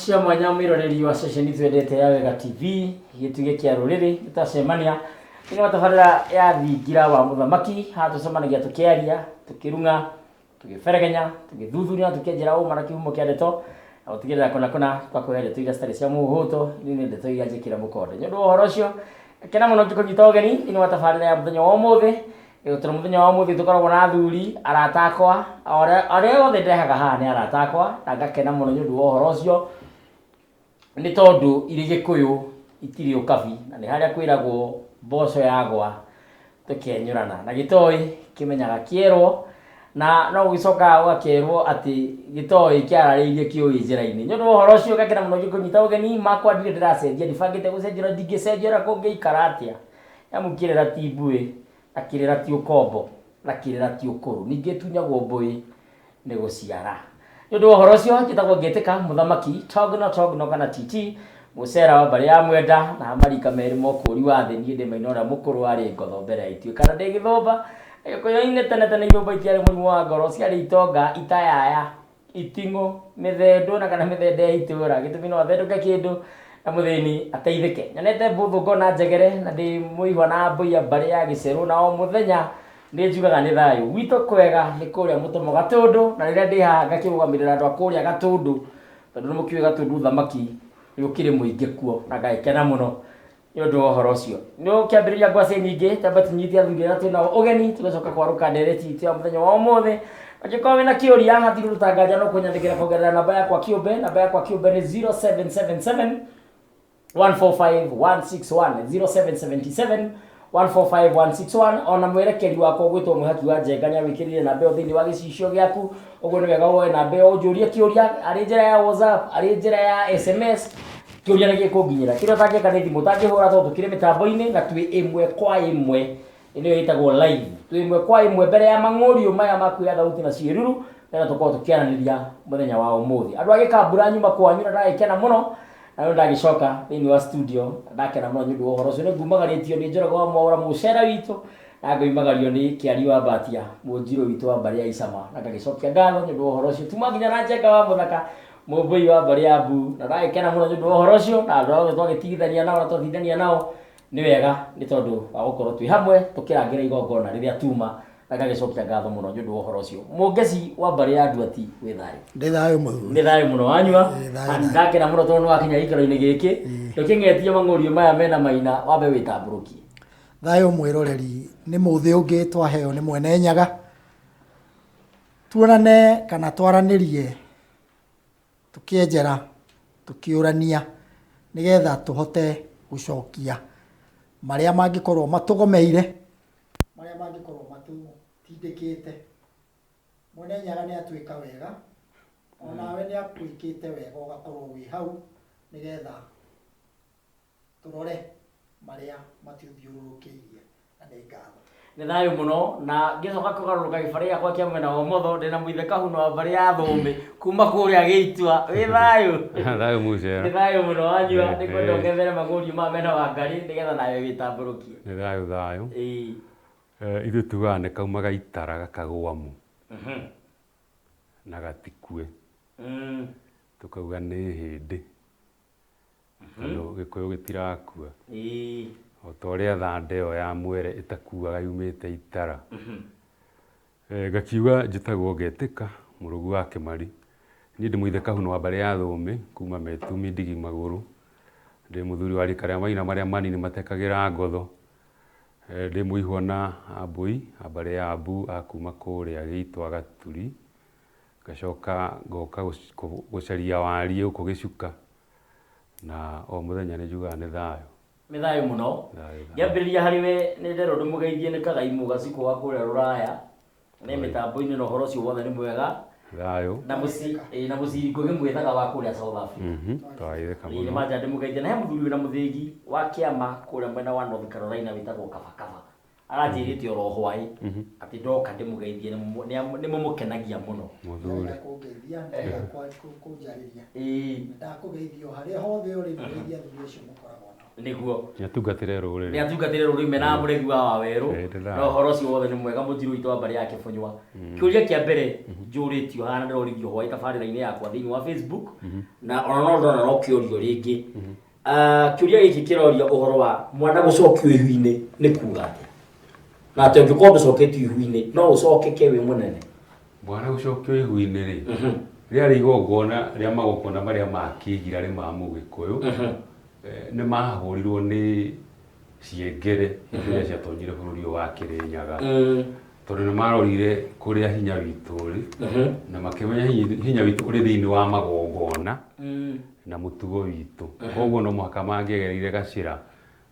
cia mwanya mwiroreri wa ceceni twendete ya Wega TV gituge kia ruriri tutacemania ino tabarira ya thingira wa muthamaki ha tucemanagia tukiaria tukirunga tugiferegenya tugithuthuria tukienjera uma na kihumo kia ndeto na gutigirira kona kwa kwere tuiga stari cia muhuto ni ndeto iria njikira mukonde nyondo horo cio kena muno tukunyita ugeni ino tabarira ya muthenya wa umuthi Tuna muthenya wa umuthi tukoragwo na athuri arata akwa aria othe ndehaga haha ni arata akwa na ngakena muno nĩ ũndũ wa ũhoro ũcio nĩ tondũ irĩ Gĩkũyũ itirĩ ũkabi na nĩ harĩa kwĩragwo mboco yagwa tũkenyũrana na gĩtoi kĩmenyaga kĩerwo na no gũgicoka ũgakĩerwo atĩ gĩtoi kĩararĩirie kĩũĩ njĩra-inĩ nĩ ũndũ wa ũhoro ũcio ngakena mũno gĩkũnyita ũgeni makwa ndirĩ ndĩracenjia ndibangĩte gũcenjia ndingĩcenjia ũrĩa kũngĩikara atĩa yamũkĩrĩra ti mbuĩ akirira ti ukombo na kirira ti ukuru ninge tunyagwo mbui ni guciara ndu uhoro cio kitagwo ngetika muthamaki togno kana titi mucera wa bari ya mwenda na marika meri mokuri wa thi ni ndima inora mukuru ari ngotho mbere aitu kana ndi githomba koyoine tene nyumba itiari munywa wa ngoro ciari itonga itayaya itingo mithendo na kana mithende itura gitumi no athenduke kindu na muthini ateithike nyanete mbuthuko na njegere na ndi muihwa na mbuya bari ya giceru na o muthenya ndi njugaga ni thayu wito kwega ni kuria mutomo gatundu na riria ndi haha ngakirugamirira andu akuria gatundu tondu ni mukiwe gatundu thamaki ni ukire muingi kuo na ngaikena muno ni undu wa uhoro ucio ni ukiambiriria ngwaci nyingi tabati nyiti athuri na twina ugeni tugacoka kwaruka ndereti tia muthenya wa umuthi Angĩkorwo wĩna kĩũria hatirĩ rũtangaja no kũnyandĩkĩra kũgerera namba yakwa kĩũmbe nĩ 0777 145 161 0777 145 161 ona mwerekeri wakwa gwitwo Mũhaki wa Njenganya wikirire namba yo thini wa gicicio gĩaku ũguo nĩ wega woe namba yo njũrie kĩũria arĩ njĩra ya WhatsApp arĩ njĩra ya SMS kĩũria nĩ gĩkũnginyĩra kĩrĩa ũtangĩka nĩ thimũ ũtangĩhũra tondũ tũkĩrĩ mĩtambo-inĩ na twĩ ĩmwe kwa ĩmwe nĩyo ĩtagwo live twĩ ĩmwe kwa ĩmwe mbere ya mang'ũrio maya maku ya thauti na ciĩruru na tũkorwo tũkĩaranĩria mũthenya wa ũmũthĩ andũ agĩkambura nyuma kwanyu na ndagĩkena mũno na nĩ ndagĩcoka thĩinĩ wa studio ndakena mũno nĩ ũndũ wa ũhoro ũcio nĩ ngumagarĩtio nĩ Njoroge wa Mwaũra mũcera witũ na ngoimagario nĩ Kĩari wa Mbatia mũnjiro witũ wa Mbari ya Icama na ngagĩcokia ngatho nĩ ũndũ wa ũhoro ũcio tuma nginya na Njenga wa Mũthaka mũmbũi wa Mbari ya Mbu na ndagĩkena mũno nĩ ũndũ wa ũhoro ũcio na andũ othe twagĩtigithania nao na twathithania nao nĩ wega nĩ tondũ wa gũkorwo twĩ hamwe tũkĩrangĩra igongona rĩrĩa tuma na ngagĩcokia ngatho mũno nĩ ũndũ wa ũhoro ũcio mũngeci wa Mbari ya Nduati wĩ thayũ ndĩ thayũ mũthuri nĩ thayũ mũno wanyua ndakena mũno tondũ wakinya gĩikaro-inĩ gĩkĩ tũkĩng'etie mang'ũrio maya mena maina wambe wĩtambũrũkie thayũ mwĩroreri nĩ mũthĩ ũngĩ twaheo nĩ Mwene Nyaga tuonane kana twaranĩrie tũkĩenjera tũkĩũrania nĩgetha tũhote gũcokia marĩa mangĩkorwo matũgomeire marĩa mangĩkorwo matũtindĩkĩte Mwene Nyaga nĩ atwĩka wega onawe nĩ akwĩkĩte wega ũgakorwo wĩ hau nĩgetha tũrore marĩa matũthiũrũrũkĩirie na nĩ ngatho nĩ thayũ mũno na ngĩcoka kũgarũrũka gĩbarĩ gĩakwa kĩa mwena wa ũmotho ndĩna Mũithe Kahuna wa Mbari ya Thũmbĩ kuma kũrĩa Gĩitua wĩ thayũ thayũ mũcera nĩ thayũ mũno wanyua nĩ kwenda ũngethere mang'ũrio ma mena wa Ngarĩ nĩgetha nawe wĩtambũrũkie nĩ thayũ ithuĩ tugaga nĩ kaumaga itara gakagwamu na gatikue tukauga nĩ hĩndĩ tondũ Gĩkũyũ gĩtirakua o ta ũrĩa thanda ĩyo ya mwere ĩtakuaga yumĩte itara ngakiuga njĩtagwo Ngetĩka mũrũgu wa Kĩmari niĩ ndĩ Mũithe Kahuna wa Mbari ya Thũmbĩ kuma Metumi Ndigi Magũrũ ndĩ mũthuri wa rika rĩa maina marĩa manini matekagĩra ngotho ndĩ mũihwo na ambui a Mbari ya Mbu a kuma kũrĩa Gĩitwa Gaturi ngacoka ngoka gũcaria warie gũkũ Gĩcuka na o mũthenya nĩ njugaga nĩ thayũ nĩ thayũ mũno ngĩambĩrĩria harĩ we nĩ nderwo ndĩmũgeithie nĩ Kagai Mũgacikũ wa kũrĩa Rũraya nĩ mĩtambo-inĩ na ũhoro ũcio wothe nĩ mwega thayũ na mũciri ngũgĩ mwĩthaga wa kũrĩa South Africa nĩ manja ndĩmũgeithie na he mũthuri wĩna mũthĩgi wa kĩama kũrĩa mwena wa North Carolina wĩtagwo Kabakaba aranjĩrĩte oro hwaĩ atĩ ndoka ndĩmũgeithie nĩ mũmũkenagia mũno mũthuri kũnjarĩria ndakũgeithio harĩa hothe ũrĩ mũgeithia thuri ũcio mũkoragwo nao niguo nĩatungatĩre rũrĩrĩ nĩatungatĩre rũrĩrĩ mena mũregi wa Wawerũ no ũhoro ũcio wothe nĩ mwega mũtirũ witũ wa mbarĩ ya Kĩbũnywa kĩũria kĩa mbere njũrĩtio haha ndĩrorithio hwaĩ tabarĩra-inĩ yakwa thĩinĩ wa Facebook na ona no ndona no kĩũrio rĩngĩ kĩũria gĩkĩ kĩroria ũhoro wa mwana gũcokio ihu-inĩ nĩ kuuga atĩa na atĩ ũngĩkorwo ndũcoketio ihu-inĩ no ũcokeke wĩ mũnene mwana gũcokio ihu-inĩ rĩ rĩarĩ igongona rĩa magongona marĩa makĩgira rĩ ma Mũgĩkũyũ nĩ mahũrirwo nĩ ciengere iria ciatonyire bũrũri wa Kĩrĩnyaga tondũ nĩ marorire kũrĩa hinya witũ ũrĩ na makĩmenya hinya witũ ũrĩ thĩinĩ wa magongona na mũtugo witũ koguo no mũhaka mangĩagereire gacĩra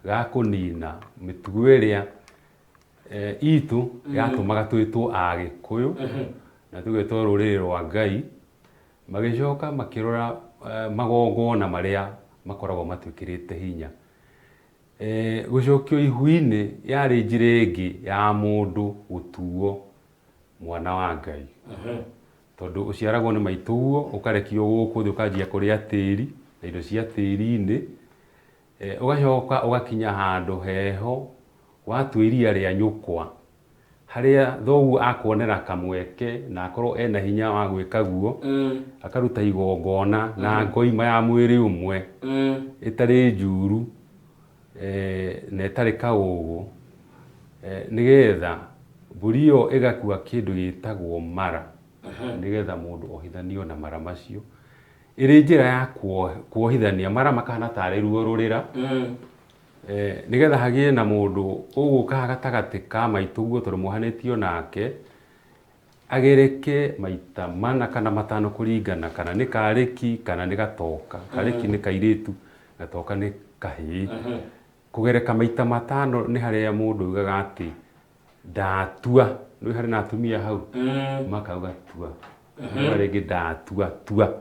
ga kũnina mĩtugo ĩrĩa itũ yatũmaga twĩtwo Agĩkũyũ na tũgĩtwo rũrĩrĩ rwa Ngai magĩcoka makĩrora magongona marĩa makoragwo matwĩkĩrĩte hinya gũcokio ihu-inĩ yarĩ njĩra ĩngĩ ya mũndũ gũtuo mwana wa Ngai tondũ ũciaragwo nĩ maitũguo ũkarekio gũkũ thĩ ũkanjia kũrĩa tĩri na indo cia tĩri-inĩ ũgacoka ũgakinya handũ heho watua iria rĩa nyũkwa harĩa thoguo akuonera kamweke na akorwo ena hinya wa gwĩka guo akaruta igongona na ngoima ya mwĩrĩ ũmwe ĩtarĩ njuru na ĩtarĩ kaũgũ nĩgetha mbũri ĩyo ĩgakua kĩndũ gĩtagwo mara nĩgetha mũndũ ohithanio na mara macio ĩrĩ njĩra ya kuohithania mara makahana tarĩ ruo rũrĩra nĩgetha hagĩe na mũndũ ũgũka gatagatĩ ka maitũguo tondũ mohanĩtio nake agereke maita mana kana matano kũringana kana nĩ karĩki kana nĩ gatoka karĩki nĩ kairĩtu gatoka nĩ kahĩĩ kũgereka maita matano nĩ harĩa mũndũ augaga atĩ ndatua nĩ harĩ na atumia hau makauga tua rĩngĩ ndatua tua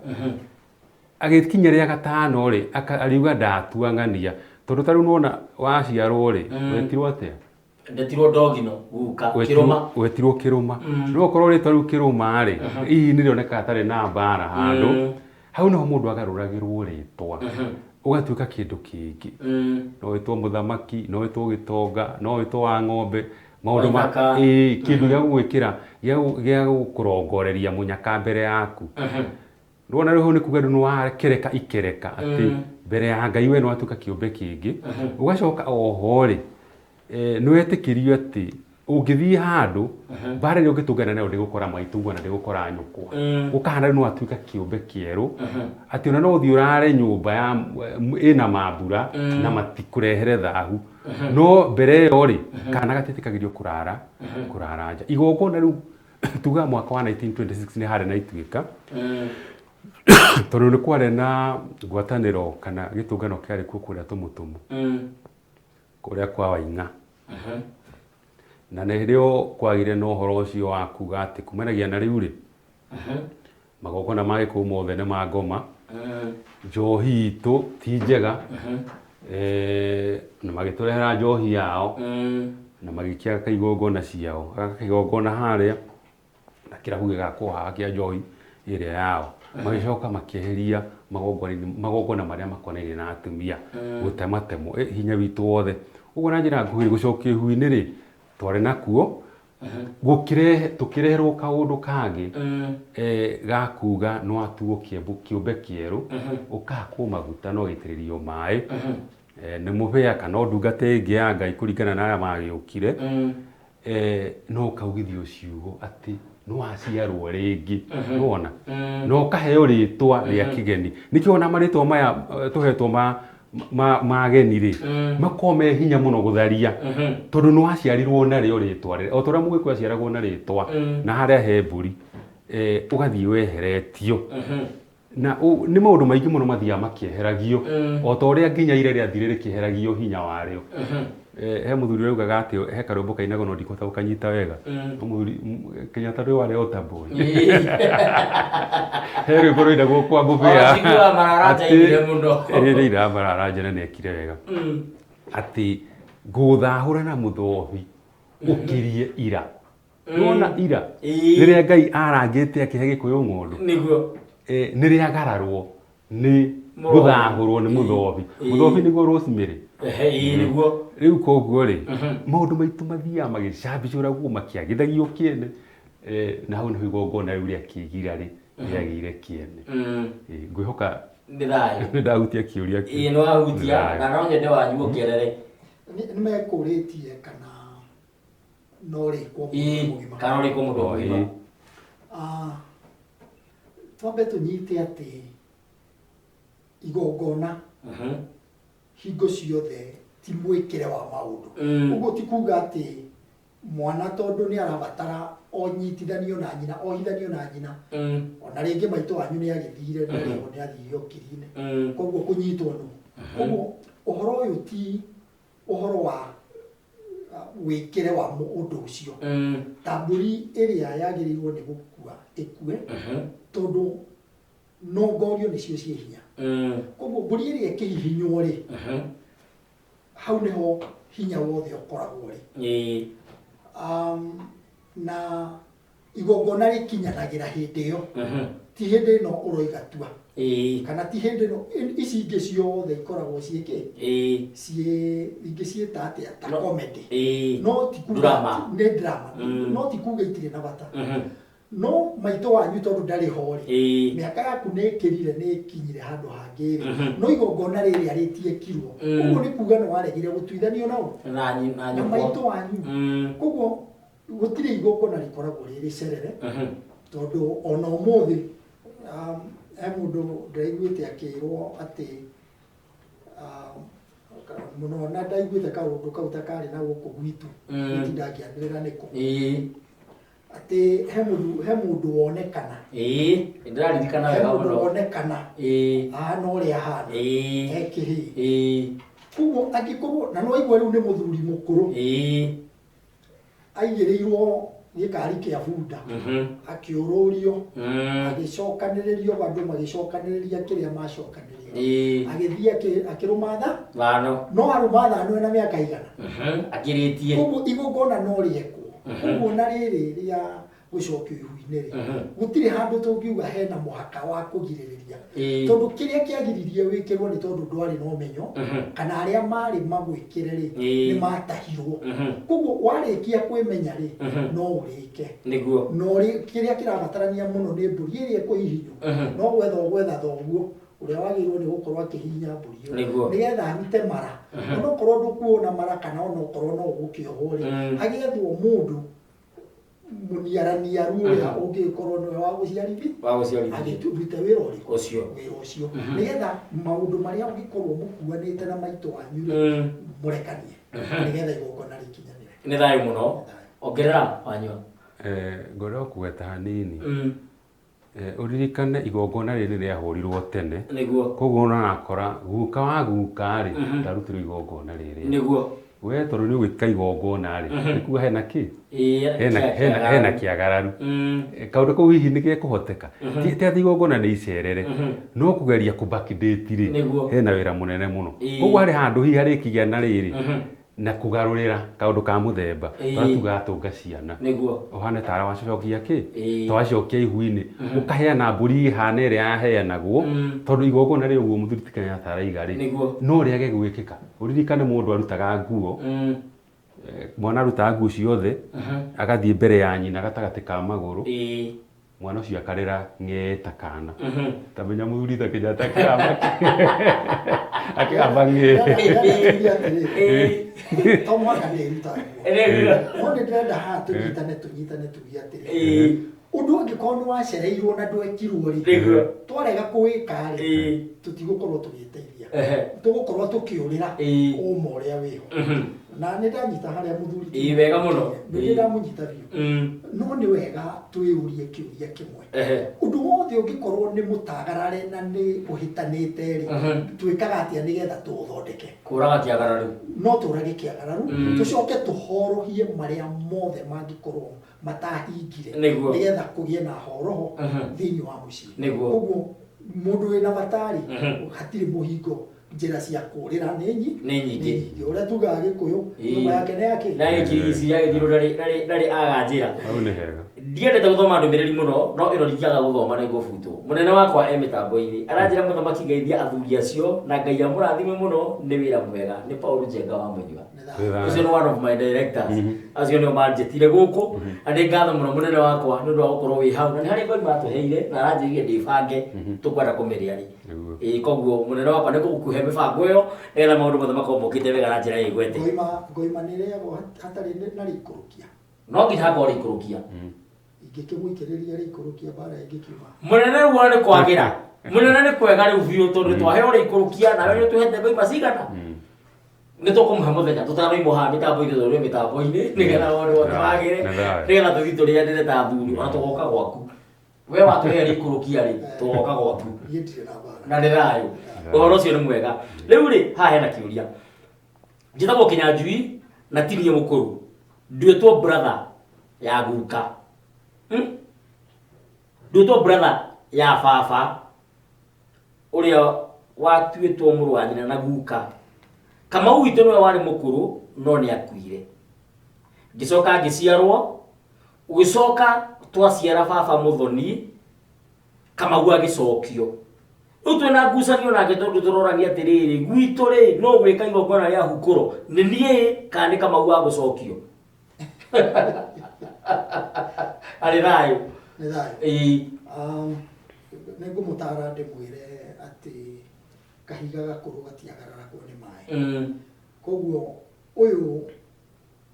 agĩkinya rĩa gatano rĩ ariuga ndatua ng'ania tondũ tarĩu nona waciarwo rĩ wetirwo atĩa ndetirwo ndogino guka kĩrũma wetirwo kĩrũma no okorwo rĩtwa rĩu kĩrũma rĩ hihi nĩ rĩoneka atarĩ na mbara handũ hau niho mũndũ agarũragĩrwo rĩtwa ũgatuĩka kĩndũ kĩngĩ no wĩtwo mũthamaki no wĩtwo gĩtonga no wĩtwo wa ng'ombe maũndũ ma kĩndũ gĩa gũgwĩkĩra gĩa gũkũrongoreria mũnyaka mbere yaku Rwona rĩho nĩ kuga nĩ wakereka ikereka atĩ mbere ya Ngai we no atuĩka kĩũmbe kĩngĩ ũgacoka oho rĩ nĩ wetĩkĩrio atĩ ũngĩthiĩ handũ mbara rĩo ũngĩtũngana nayo ndĩgũkora maitũguo na ndĩgũkora nyũkwa ũkahana no atuĩka kĩũmbe kĩerũ atĩ ona no ũthiĩ ũrare nyũmba ya ĩna mambura na matikũrehere thahu no mbere ĩyo rĩ kana gatĩtĩkagĩrio kũrara nja igongona rĩu tuga mwaka wa 1926 nĩ harĩ na ituĩka tondũ nĩ kwarĩ na ngwatanĩro kana gĩtũngano kĩarĩ kuo kũrĩa Tũmũtũmũ kũrĩa kwa Waing'a na nĩ rĩo kwagire na ũhoro ũcio wa kuga atĩ kumanagia na rĩu rĩ magongona ma Gĩkũyũ mothe nĩ ma ngoma njohi itũ ti njega na magĩtũrehera njohi yao na magĩkia kaigongona ciao gakaigongona harĩa na kĩrabu gĩgakwo haha kĩa njohi ĩrĩa yao magĩcoka makĩeheria magongona marĩa makonainie na atumia gũtematemwo hinya witũ wothe ũguo na njĩra nguhĩ gũcokio ihu-inĩ rĩ twarĩ nakuo tũkĩreherwo kaũndũ kangĩ ga kuga no atuo kĩũmbe kĩerũ ũkahakwo maguta no gĩitĩrĩrio maĩ nĩ mũhĩa kana ndungata ĩngĩ ya Ngai kũringana na arĩa magĩũkire no kaugithio ciugo atĩ no aciarwo rĩngĩ nona no kaheo rĩtwa rĩa kĩgeni nĩkĩo ona marĩtwa maya tũhetwo mageni rĩ makome hinya mũno gũtharia tondũ no aciarirwo na rĩo rĩtwa rĩrĩa o torĩa Mũgĩkũyũ aciaragwo na rĩtwa na harĩa he mbũri ũgathiĩ weheretio na nĩ maũndũ maingĩ mũno mathiaga makĩeheragio o ta ũrĩa nginya ire rĩathire rĩkĩeheragio hinya warĩo he mũthuri raugaga atĩ he karwĩmbo kainagwo no ndikũhota gũkanyita wega mũthuri Kenyatta rĩu arĩ otambũi he rwĩmbo rũinagwo kwa mũbĩa rĩrĩa iramararanja nĩ ekire wega atĩ ngũthahũra na mũthobi ũkirie ira nona ira rĩrĩa Ngai arangĩte akĩhe Gĩkũyũ ng'ondu nĩ rĩagararwo nĩ guthahurwo ni muthobi muthobi niguo Rosemary niguo riu koguo ri maundu maitu mathiaga magicambicura guo makiagithagio kiene na hau niho igongona riu riakigira ri riagire kiene ngwihoka nĩ thayũ nĩ ndahutia kĩũria kĩu nĩ wahutia na no nyende wanyu ũkĩerere nĩ mekũrĩtie kana no rĩkwo mũgima kana rĩkwo mũndũ mũgima twambe tũnyite atĩ igongona hingo ciothe ti mwĩkĩre wa maũndũ ũguo ti kuga atĩ mwana tondũ nĩ arabatara onyitithanio na nyina ohithanio na nyina ona rĩngĩ maitũ wanyu nĩ agĩthire nĩ athire okiri-inĩ koguo kũnyitwo no koguo ũhoro ũyũ ti ũhoro wa wĩkĩre wa ũndũ ũcio ta mbũri ĩrĩa yagĩrĩirwo nĩ gũkua ĩkue tondũ no ngorio nĩcio ciĩ hinya koguo mbũri ĩrĩa ĩkĩhihinywo rĩ hau nĩho hinya wothe ũkoragwo rĩ na igongona rĩkinyanagĩra hĩndĩ ĩyo ti hĩndĩ ĩno ũroiga tua kana ti hĩndĩ ĩno ici ingĩ ciothe ikoragwo ciĩkĩ ingĩciĩta atĩa ta comedy no ti kuga nĩ drama no ti kuga itirĩ na bata no maitũ wanyu tondũ ndarĩ ho rĩ mĩaka yaku nĩ ĩkĩrire nĩ ĩkinyire handũ hangĩ rĩ no igongona rĩrĩa rĩtiekirwo ũguo nĩ kuga nĩ waregire gũtuithanio nao na maitũ wanyu koguo gũtirĩ igongona rĩkoragwo rĩrĩ cerere tondũ ona ũmũthĩ he mũndũ ndaiguĩte akĩrwo atĩ mũno na ndaiguĩte kaũndũ kau ta karĩ na gũkũ gwitũ ndangĩanĩrĩra nĩkũ atĩ he mũndũ wonekana ndĩraririkana he mũndũ wonekana ahana ũrĩa ahana ekĩhĩ koguo angĩkorwo na no aigua rĩu nĩ mũthuri mũkũrũ aigĩrĩirwo gĩkari kĩa bunda akĩũrũrio agĩcokanĩrĩrio andũ magĩcokanĩrĩria kĩrĩa macokanĩrĩria agĩthiĩ akĩrũmatha no arũmatha nũ ena mĩaka igana akĩrĩtie koguo igongona no rĩekwo koguo na rĩrĩ rĩa gũcokio ihu-inĩ rĩ gũtirĩ handũ tũngiuga hena mũhaka wa kũgirĩrĩria tondũ kĩrĩa kĩagiririe wĩkĩrwo nĩ tondũ ndwarĩ na ũmenyo kana arĩa marĩ magwĩkĩre rĩ nĩ matahirwo koguo warĩkia kwĩmenya rĩ no ũrĩke no kĩrĩa kĩrabatarania mũno nĩ mbũri ĩrĩa ĩkũhihinywo no gwetha thoguo ũrĩa wagĩrĩirwo nĩ gũkorwo akĩhihinya mbũri ĩyo nĩgetha arute mara onokorwo ndũkuona mara kana onokorwo no ũgũkĩohwo rĩ hagethwo mũndũ mũniaraniaru ũrĩa ũngĩkorwo nĩwe wa gũciarithia agĩrute wĩra ũcio nĩgetha maũndũ marĩa ũngĩkorwo mũkuanĩte na maitũ wanyu mũrekanie nĩgetha igongona rĩkinyanĩre nĩ thayũ mũno ongerera wanyu ngorwo kũgeta hanini uririkane igongona rĩrĩ rĩahũrirwo tene koguo ũrakora guka wa guka rĩ ndarutirwo igongona rĩrĩ nĩguo we tondũ nĩ ũgwĩka igongona rĩ nĩ kuga hena kĩ hena kĩagararu kaũndũ kau hihi nĩ gĩkũhoteka ti atĩ igongona nĩ icerere no kũgeria kũ-backdate rĩ hena wĩra mũnene mũno koguo harĩ handũ hihi harĩkĩgĩa na rĩrĩ na kũgarũrĩra kaũndũ ka mũthemba tondũ tugatũnga ciana ũhane tara wacokia kĩ twacokia ihu-inĩ ũkaheana mbũri ihana ĩrĩa yaheanagwo tondũ igongona rĩ ũguo mũthuri ti Kenya taraiga rĩ no rĩage gwĩkĩka ũririkane mũndũ arutaga nguo mwana arutaga nguo ciothe agathiĩ mbere ya nyina gatagatĩ ka magũrũ mwana ũcio akarĩra ng'eta kana tamenya mũthuri ta Kenyatta akĩamba to mwaka nĩ ĩrutagwo no nĩ ndĩrenda haha tũnyitane tuge atĩrĩ ũndũ ũngĩkorwo nĩ wacereirwo na ndwekirwo rĩ twarega kũwĩka rĩ tũtigũkorwo tũgĩteithia tũgũkorwo tũkĩũrĩra ũma ũrĩa wĩho na nĩ ndanyita harĩa mũthuri wega mũno nĩ ndamũnyita biũ no nĩ wega twĩũrie kĩũria kĩmwe ũndũ wothe ũngĩkorwo nĩ mũtagarare na nĩ ũhĩtanĩte rĩ twĩkaga atĩa nĩgetha tũũthondeke kũraga kĩagararu no tũrage kĩagararu tũcoke tũhorohie marĩa mothe mangĩkorwo matahingire nĩgetha kũgĩe na horoho thĩinĩ wa mũciĩ koguo mũndũ wĩna batari hatirĩ mũhingo njĩra cia kũrĩra nĩ nyingĩ ũrĩa tugaga Gĩkũyũ nyũmba yake nĩ yake na gĩkirigiciri yagĩthirwo ndarĩ aga njĩra ndiendete guthoma ndumiriri muno no ino ndikiaga guthoma ni ngubutwo munene wakwa mitambo-ini aranjira muthamaki ngeithia athuri acio na ngai amurathime muno ni wira mwega ni Paul Njenga wa Munyua ucio ni one of my directors acio nio manjitire guku andi ngatho muno munene wakwa ni ndu wa gukorwo wi hau na ni hari ngoi matuheire na aranjirie ndibange tukwenda kumiria ri koguo munene wakwa ni gukuhe mibango iyo nigetha maundu mothe makorwo mokite wega na njira igwete ngoima ni reagwo hatari na rikurukia no nginya hakorwo rikurukia ingĩkĩmũikĩrĩria rĩikũrũkia bara ĩngĩkiuma munene ruo nĩ kwagira munene nĩ kwega rĩu biũ tondũ twaheo rĩikũrũkia nawe nĩ tũhete ngoima cigana nĩ tũkũmũhe mũthenya tũtanoimwo haha mĩtambo-inĩ tondũ mĩtambo-inĩ nĩgetha wothe wothe wagĩre nĩgetha tũthiĩ tũrĩanĩre ta athuri ona tũgoka gwaku we watũhe rĩikũrũkia rĩ tũgoka gwaku na nĩ thayũ ũhoro ũcio nĩ mwega rĩu rĩ haha hena kĩũria njĩtagwo Kĩnyanjui na tinie mũkũrũ nduĩtwo brother ya guka nduĩtwo brother ya baba ũrĩa watuĩtwo mũrũ wa nyina na guka Kamau witũ nĩwe warĩ mũkũrũ no nĩ akuire ngĩcoka ngĩciarwo ũgĩcoka twaciara baba Mũthoni Kamau agĩcokio rĩu twĩna ngucanio nake tondũ tũroragia atĩrĩrĩ gwitũ rĩ no gwĩka igongona rĩa hukũro nĩ niĩ kana nĩ Kamau wa gũcokio arĩ thayũ nĩ thayũ nĩngũmũtara ndĩmwĩre atĩ kahiga gakũrũ gatiagararagwo nĩ maĩ koguo ũyũ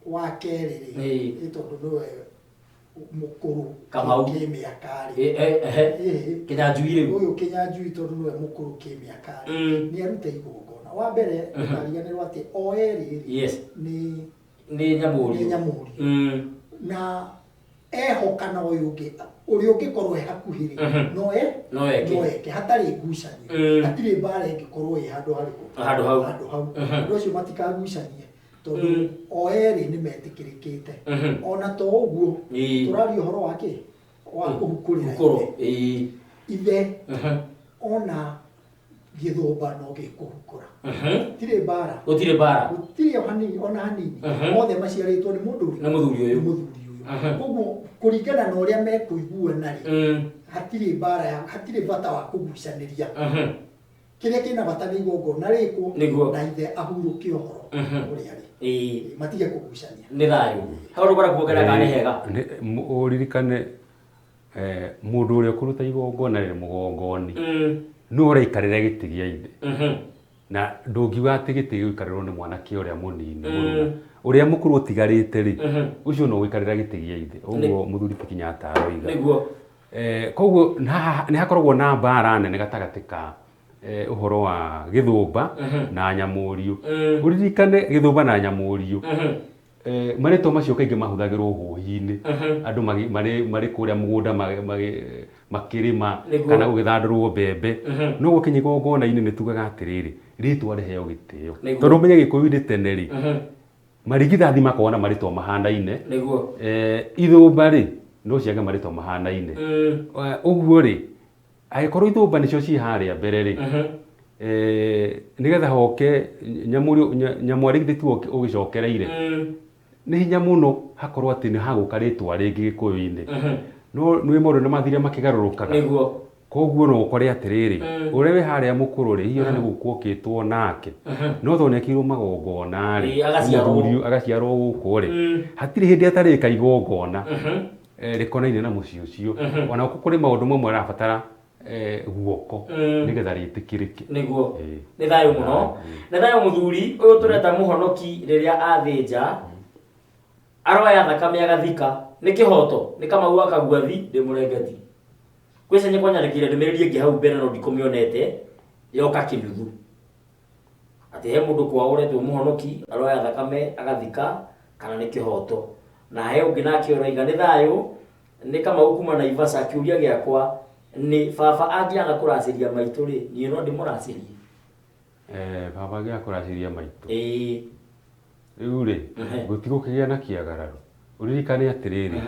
wa kerĩ rĩ nĩ tondũ nĩwe mũkũrũ Kamau kĩmĩaka-rĩ Kĩnyanjui rĩu ũyũ Kĩnyanjui tondũ nĩwe mũkũrũ kĩmĩaka-rĩ nĩ arute igongona wa mbere ndũkariganĩrwo atĩ o erĩ nĩ nyamũri na ehoka na ũyũ ũngĩ ũrĩa ũngĩkorwo e hakuhĩ rĩ no eke hatarĩ ngucanio hatirĩ mbara ĩngĩkorwo ĩ handũ hau ũndũ ũcio matikagucanie tondũ o erĩ nĩ metĩkĩrĩkĩte ona to ũguo tũraria ũhoro wa kĩ wa kũhukũrĩra ithe ona gĩthũmba no gĩkũhukũra gũtirĩ mbara gũtirĩ ona hanini mothe maciarĩtwo nĩ mũthuri ũyũ koguo kũringana na ũrĩa mekũiguana rĩ hatirĩ bata wa kũgucanĩria kĩrĩa kĩna bata nĩ igongona rĩkwo na ithe ahurũke ũhoro ũrĩa rĩ matige kũgucania nĩ thayũ hau ũrĩa kuongerera kana nĩ hega ũririkane mũndũ ũrĩa ũkũruta igongona rĩ mũgongoni nĩ ũraikarĩra gĩtĩ gĩa ithe na ndũngiuga atĩ gĩtĩ gĩgũikarĩrwo nĩ mwanake ũrĩa mũnini ũrĩa mũkũrũ ũtigarĩte rĩ ũcio no gũikarĩra gĩtĩ gĩa ithe ũguo mũthuri ti Kenyatta aroiga koguo nĩ hakoragwo na mbara nene gatagatĩ ka ũhoro wa Gĩthũmba na Nyamũriũ ũririkane Gĩthũmba na Nyamũriũ marĩtwa macio kaingĩ mahũthagĩrwo ũhũhi-inĩ andũ marĩ kũrĩa mũgũnda makĩrĩma kana gũgĩthandũrwo mbembe no gũkinya igongona-inĩ nĩ tugaga atĩrĩrĩ rĩtwa rĩheo gĩtĩo tondũ ũmenye Gĩkũyũ-inĩ tene rĩ marigithathi makoragwo na marĩtwa mahanaine Ithũmba rĩ no ciage marĩtwa mahanaine ũguo rĩ angĩkorwo Ithũmba nĩcio ciĩ harĩa mbere rĩ nĩgetha hoke nyamwarigithĩti ũgĩcokereire nĩ hinya mũno hakorwo atĩ nĩ hagũka rĩtwa rĩngĩ Gĩkũyũ-inĩ no nĩ maũndũ nĩ mathire makĩgarũrũkaga koguo no ũkore atĩrĩrĩ ũrĩa wĩ harĩa mũkũrũ rĩ hihi ona nĩ gũkuokĩtwo nake no tondũ nĩekĩirwo magongona rĩ agaciarwo gũkũ rĩ hatirĩ hĩndĩ atarĩka igongona rĩkonainie na mũciĩ ũcio ona kũrĩ maũndũ mamwe arabatara guoko nĩgetha rĩtĩkĩrĩke nĩguo nĩ thayũ mũno nĩ thayũ mũthuri ũyũ tũreta mũhonoki rĩrĩa athĩnja aroya thakame agathika nĩ kĩhoto nĩ Kamau akagwathi ndĩmũrengeti kwĩcenye kwanyandĩkĩire ndũmĩrĩri ĩngĩ hau mbere no ndikũmĩonete yoka kĩnuthu atĩ he mũndũ kwao ũretwo mũhonoki aroya thakame agathika kana nĩ kĩhoto na he ũngĩ nake ũraiga nĩ thayũ nĩ Kamau kuma Naivasha kĩũria gĩakwa nĩ baba angĩaga kũracĩria maitũ rĩ niĩ no ndĩmũracĩrie baba angĩaga kũracĩria maitũ rĩu rĩ gũtigũkĩgĩa na kĩagararo ũririkane atĩrĩrĩ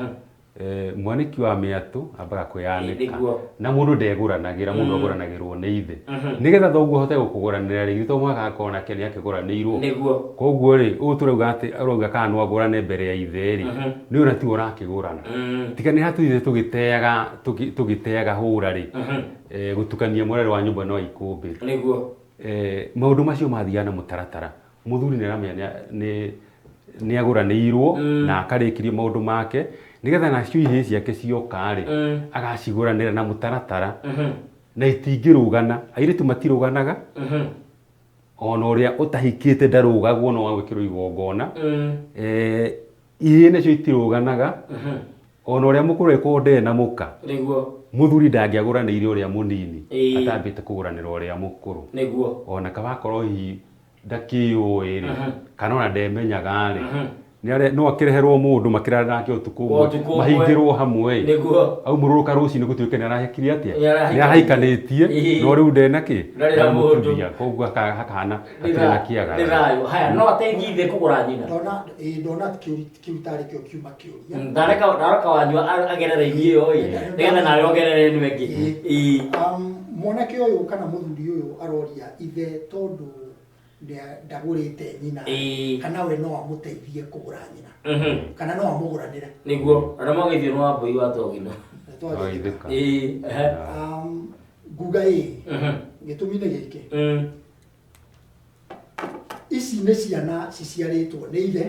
mwaniki wa mĩatũ ambaga kwĩyanĩka na mũndũ ndegũranagĩra mũndũ agũranagĩrwo nĩ ithe nĩgetha thoguo ahote gũkũgũranĩra rĩngĩ to mũhaka akorwo nake nĩ akĩgũranĩirwo koguo rĩ ũũ tũrauga atĩ arauga kana no agũrane mbere ya ithe rĩ nĩ ũrĩa tiwe ũrakĩgũrana tiga nĩ hatũ ithe tũgĩteaga hũra rĩ gũtukania mũrere wa nyũmba no ikũmbĩ maũndũ macio mathiaga na mũtaratara mũthuri nĩ aramenya nĩ agũranĩirwo na akarĩkirie maũndũ make nigetha nacio ihĩĩ ciake cioka rĩ agacigũranĩra na mũtaratara na itingĩrũgana airĩtu matirũganaga ona ũrĩa ũtahikĩte ndarũgagwo no wagwĩkĩrwo igongona ihĩĩ nacio itirũganaga ona ũrĩa mũkũrũ ekwo ndee na mũka mũthuri ndangĩagũranĩire ũrĩa mũnini atambĩte kũgũranĩra ũrĩa mũkũrũ ona kabakorwo hihi ndakĩũĩ rĩ kana ona ndemenyaga rĩ no akĩreherwo mũndũ makĩrara nake ũtukũ mahingĩrwo hamwe au mũrũrũka rũcinĩ gũtuĩke nĩ arahekire atĩa nĩ arahikanĩtie no rĩu ndenakĩ mũtumia koguo hakana hatirĩ na kĩaga haya no ateithie ithe kũgũra nyina ndona kĩu tarĩ kĩo kiuma kĩũria ndareka wanyua agerereirie ĩyo nĩgetha nawe ongerere nĩ wengĩ mwanake ũyũ kana mũthuri ũyũ aroria ithe tondũ ndagũrĩte nyina kana we no amũteithie kũgũra nyina kana no amũgũranĩre nĩguo arĩa magĩthiĩ no wambui wa togino nguga gĩtũmi nĩ gĩkĩ ici nĩ ciana ciciarĩtwo nĩ ithe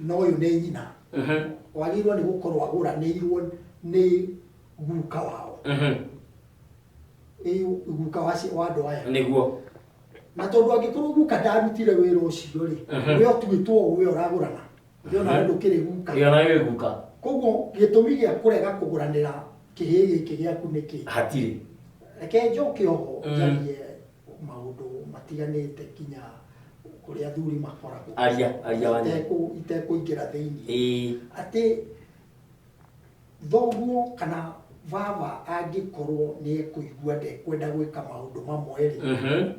no ũyũ nĩ nyina wagĩrĩirwo nĩ gũkorwo agũranĩirwo nĩ guka wao guka wa andũ aya nĩguo na tondu angĩkorwo guka ndarutire wĩra ũcio rĩ we ũtuĩtwo we ũragũrana ndĩona ndũkĩrĩ guka nawe guka koguo gĩtũmi gĩa kũrega kũgũranĩra kĩhĩĩ gĩkĩ gĩaku nĩ kĩ hatirĩ reke njoke oho njarie maũndũ matiganĩte kinya kũrĩa athuri makoragwo itekũingĩra thĩinĩ atĩ thoguo kana baba angĩkorwo nĩ ekũigua ndekwenda gwĩka maũndũ mamwe rĩ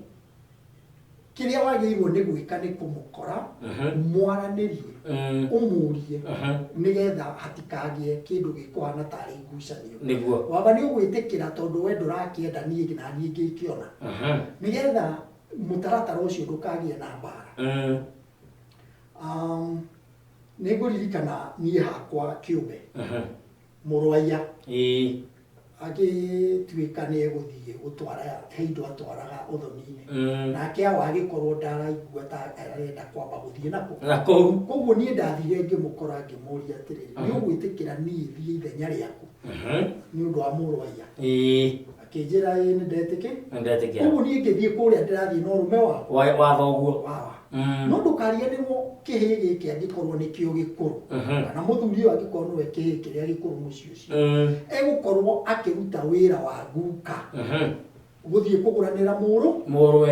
kĩrĩa wagĩrĩirwo nĩ gwĩka nĩ kũmũkora mwaranĩrie ũmũrie nĩgetha hatikagĩe kĩndũ gĩkũhana tarĩ ngucanio waba nĩ ũgwĩtĩkĩra tondũ we ndũrakĩenda niĩ na niĩ ngĩkĩona nĩgetha mũtaratara ũcio ndũkagĩe na mbara nĩ ngũririkana niĩ hakwa kĩũmbe mũrũaia agĩtuĩka nĩ egũthiĩ gũtwara he indo atwaraga ũthoni-inĩ nake awa agĩkorwo ndaraigua ta arenda kwamba gũthiĩ nako koguo niĩ ndathire ngĩmũkora ngĩmũria atĩrĩrĩ nĩ ũgwĩtĩkĩra niĩ thiĩ ithenya rĩaku nĩ ũndũ wa mũrũaia akĩnjĩra nĩ ndetĩkĩra koguo niĩ ngĩthiĩ kũrĩa ndĩrathiĩ na ũrũme wa thoguo no ndũkariganĩrwo kĩhĩĩ gĩkĩ angĩkorwo nĩkĩo gĩkũrũ kana mũthuri ũyũ angĩkorwo nĩwe kĩhĩĩ kĩrĩa gĩkũrũ mũciĩ ũcio egũkorwo akĩruta wĩra wa guka gũthiĩ kũgũranĩra mũrũwe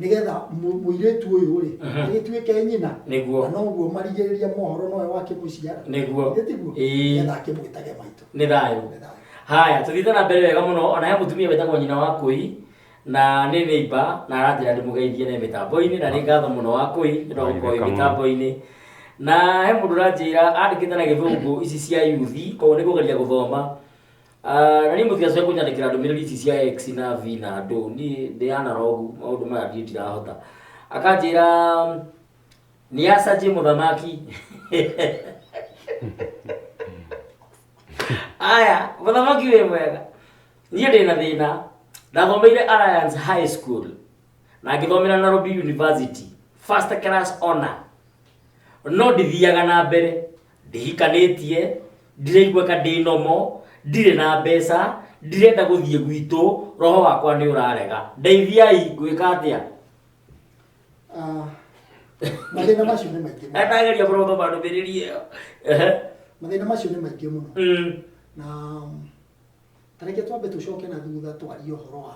nĩgetha mũirĩtu ũyũ rĩ agĩtuĩke nyina na noguo marigĩrĩria mohoro nowe wakĩmũciara tiguo nĩgetha akĩmwĩtage maitũ nĩ thayũ haya tũthiĩte na mbere wega mũno ona he mũtumia wĩtagwo nyina wa Kũi na nĩ neighbor na aranjĩra ndĩmũgeithie na mĩtambo-inĩ na nĩ ngatho mũno wa Kũi nĩ ndagũkorwo mĩtambo-inĩ na he mũndũ ũranjĩra andĩkĩte na gĩthũngũ ici cia yuthi koguo nĩ kũgeria gũthoma na niĩ mũtigacoke kũnyandĩkĩra ndũmĩrĩri ici cia X na V na ndũ niĩ ndĩ analogu maũndũ maya ndirĩ ndirahota akanjĩra nĩ acaji mũthamaki aya mũthamaki wĩ mwega niĩ ndĩ na thĩna ndathomeire Alliance High School na ngĩthomera Nairobi University first class honor no ndithiaga na mbere ndihikanĩtie ndiraigua ka ndĩ nomo ndirĩ na mbeca ndirenda gũthiĩ gwitũ roho wakwa nĩ ũrarega ndeithiai gwĩka atĩa mathĩna macio nĩ maingĩ mũno ndageria gũthoma ndũmĩrĩri ĩyo mathĩna macio nĩ maingĩ mũno na tareke twambe tũcoke na thutha twarie ũhoro wa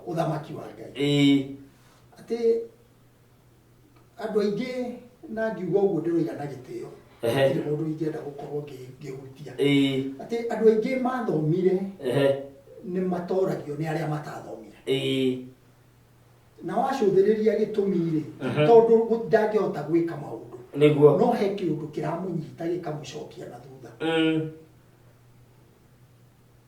ũthamaki wa Ngai atĩ andũ aingĩ na ngiuga ũguo ndĩroiga na gĩtĩo gũtirĩ mũndũ ingĩenda gũkorwo ngĩhutia atĩ andũ aingĩ mathomire nĩ matoragio nĩ arĩa matathomire na wacuthiriria gitumi ri tondu ndangihota gwika maundu niguo no he kiundu kiramunyita gikamucokia na thutha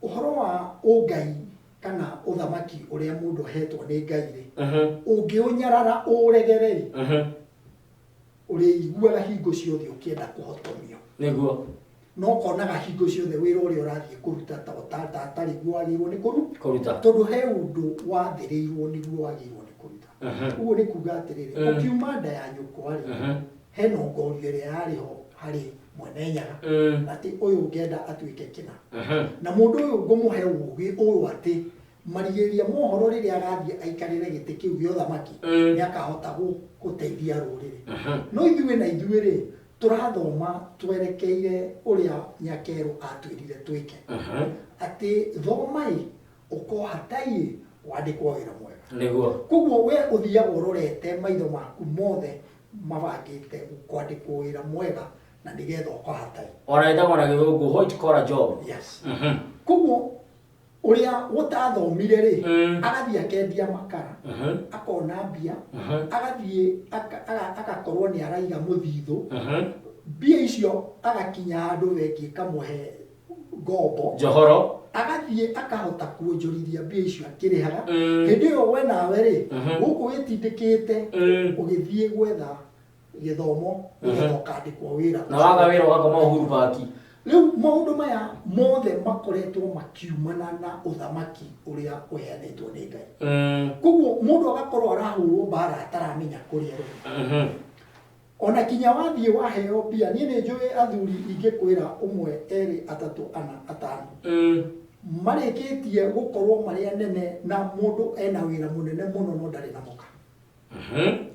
uhoro wa ungai kana uthamaki uria mundu hetwo ni Ngai ri ungiunyarara uregere uri iguaga hingo ciothe ukienda kuhotomio niguo no konaga hingo ciothe wira uria urathie kuruta ta atari gwagirwo ni kuruta tondu he undu wathiriirwo niguo wagirwo ni kuruta uguo ni kuga atiriri ukiuma nda ya nyukwa ri he nongorio iria yariho hari mwene nyaga ati uyu ungienda atuike kina na mundu uyu ngumuhe ugi uyu ati marigeria mohoro riria agathie aikarire giti kiu gio thamaki ni akahota guteithia ruriri no ithuĩ na ithuĩ ri turathoma twerekeire uria Nyakeru atwirire twike ati thomai ukohatai wandikwo wira mwega niguo koguo we uthiaga urorete maitho maku mothe mabangite kwandikwo wira mwega na nigetha ukohatai oraitagwo na githungu white collar job yes koguo uria utathomire ri agathie akendia makara akona mbia agathie agakorwo ni araiga muthithu mbia icio agakinya handu wengi kamuhe ngombo johoro agathie akahota kuonjorithia mbia icio akirihaga hindi iyo we nawe ri guku witindikite ugithie gwetha githomo nigetha ukandikwo wira na waga wira wakoma Uhuru Park riu maundu maya mothe makoretwo makiumana na uthamaki uria uheanitwo ni Ngai koguo mundu agakorwo arahurwo mbara ataramenya kuria ri ona kinya wathie waheo mbia nie ni njui athuri ingikwira umwe eri atatu ana atano marikitie gukorwo mari anene na mundu ena wira munene muno no ndari na muka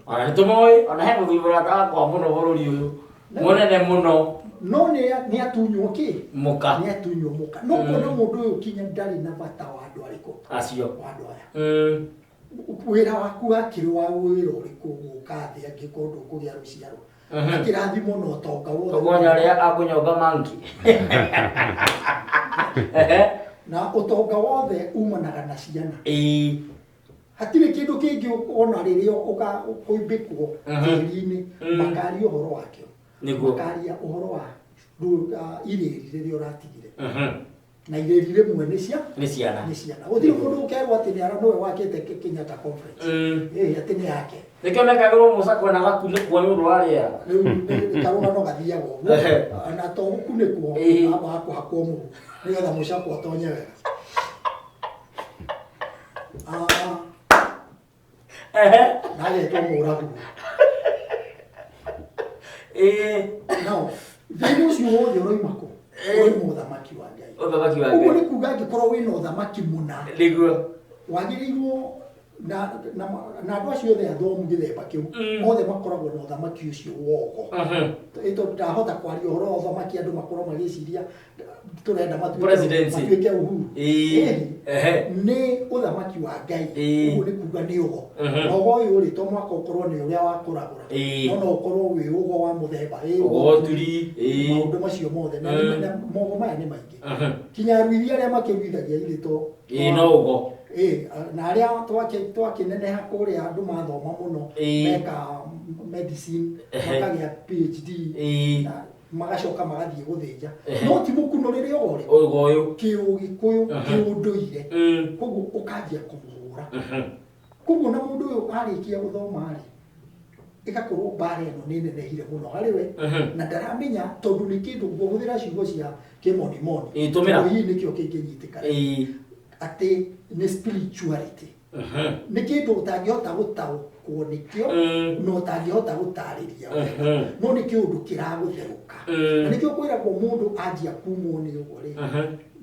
ona nitumoi ona he muthura takwa muno bururi uyu munene muno no ni atunywo ki muka ni atunywo muka no kono mundu uyu kinya ndari na bata wa andu ariku acio wa andu aya wira waku akiri wa wira uriku guka thi angikorwo ndukugia ruciaro akirathimo no tonga wothe togonya ria akunyonga manki na utonga wothe umanaga na ciana hatire kindu kingi ona riria ukoimbikwo tiri-ini makari uhoro wakio niguo makari uhoro wa ireri riria uratigire na ireri rimwe ni ciana gutire mundu ukerwo ati ni ara nowe wakite Kenyatta conference ati ni yake nikio mekagirwo mucakwe na gakune kwa nuru waria riu karuna no gathiaga uguo na to gukunĩkwo aba hakuhakwo mũhu nigetha mucakwe utonye wega nagetwo mũragu no thĩinĩ ũcio wothe ũroima kũ ũroima ũthamaki wa Ngai ũguo nĩ kuga angĩkorwo wĩna ũthamaki mũna niguo wagĩrĩirwo na andu acio othe athomu githemba kiu othe makoragwo na uthamaki ucio wogo ito ndahota kwaria uhoro wa uthamaki andu makorwo magiciria turenda matuike uhuru ni uthamaki wa Ngai uguo ni kuga ni ugo ugo uyu ri to mwaka ukorwo ni uria wakuragura no ukorwo wi ugo wa muthemba ugo turi maundu macio mothe na mogo maya ni maingi kinya ruithia aria makirwithagia irito no ugo na aria twakineneha kuria andu mathoma muno meka medicine makagia PhD na magacoka magathie guthinja no ti mukunurire ugo uyu kiugikuyu kiunduire koguo ukanjia kumuhura koguo na mundu uyu arikia guthoma ri igakorwo mbara ino ni nenehire muno hari we na ndaramenya tondu ni kindu nguhuthira ciugo cia kimonimoni itumira hii nikio kinginyitikana ati ni spirituality ni kindu utangihota gutaukwo nikio no utangihota gutariria no ni kiundu kiragutheruka na nikio kwiragwo mundu anjia kumwo ni ugo ri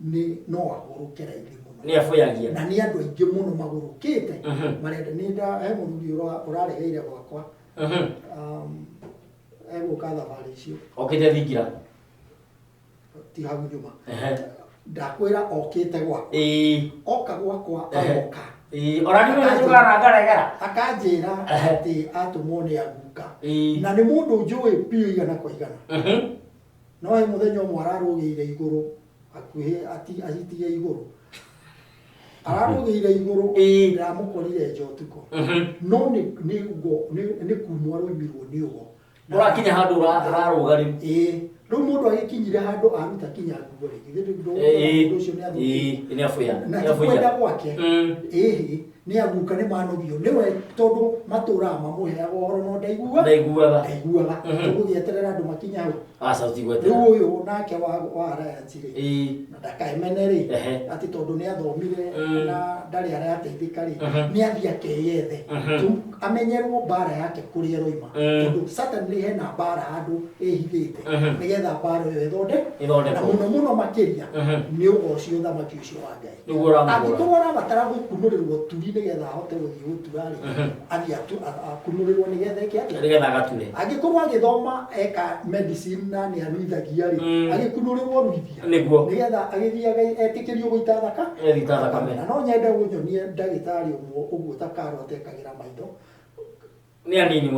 ni no aguruke raithi muno ni afoyagia na ni andu aingi muno magurukite marenda ni nda he muthuri uraregeire gwakwa guka thabari icio okite thingira ti hau nyuma ndakwira okite gwakwa oka gwakwa agoka orani no njugana ngaregera akanjira ati atumwo ni aguka na ni mundu njui pio igana kwa igana no he muthenya umwe ararugire iguru akuhi ati ahitige iguru Aragũgĩire igũrũ ndamũkorire nja ũtukũ no nĩ kumwo roimirwo nĩ ũgo ũrakinya handũ ũrarũga rĩu rĩu mũndũ agĩkinyire handũ aruta kinya nguo rĩngĩ ũndũ ũcio nĩakwenda gwake nĩ aguka nĩ manogio nĩwe tondũ matũraga mamũheaga ũhoro no ndaiguaga tũgũgĩeterera andũ makinya hau rĩu ũyũ nake wa Alliance rĩ na ndakaemene rĩ atĩ tondũ nĩ athomire na ndarĩ arateithĩka rĩ nĩ athiĩ akeyethe amenyerwo mbara yake kũrĩa roima tondũ certainly hena mbara handũ ĩhithĩte nĩgetha mbara ĩyo ĩthonde na mũno makĩria nĩ ũgocio thamaki ũcio wa Ngai angĩkorwo arabatara gũkunũrĩrwo turi nĩgetha ahote gũthiĩ gũtura rĩ athiĩ akunũrĩrwo nĩgetha agature angĩkorwo agĩthoma eka medicine na nĩ aruithagia rĩ agĩkunũrĩrwo ruithia nĩgetha agĩthiaga etĩkĩrio gũita thakame na no nyende gũnyonie ndagĩtarĩ ũguo ta Karo atekagĩra maitho nĩ anini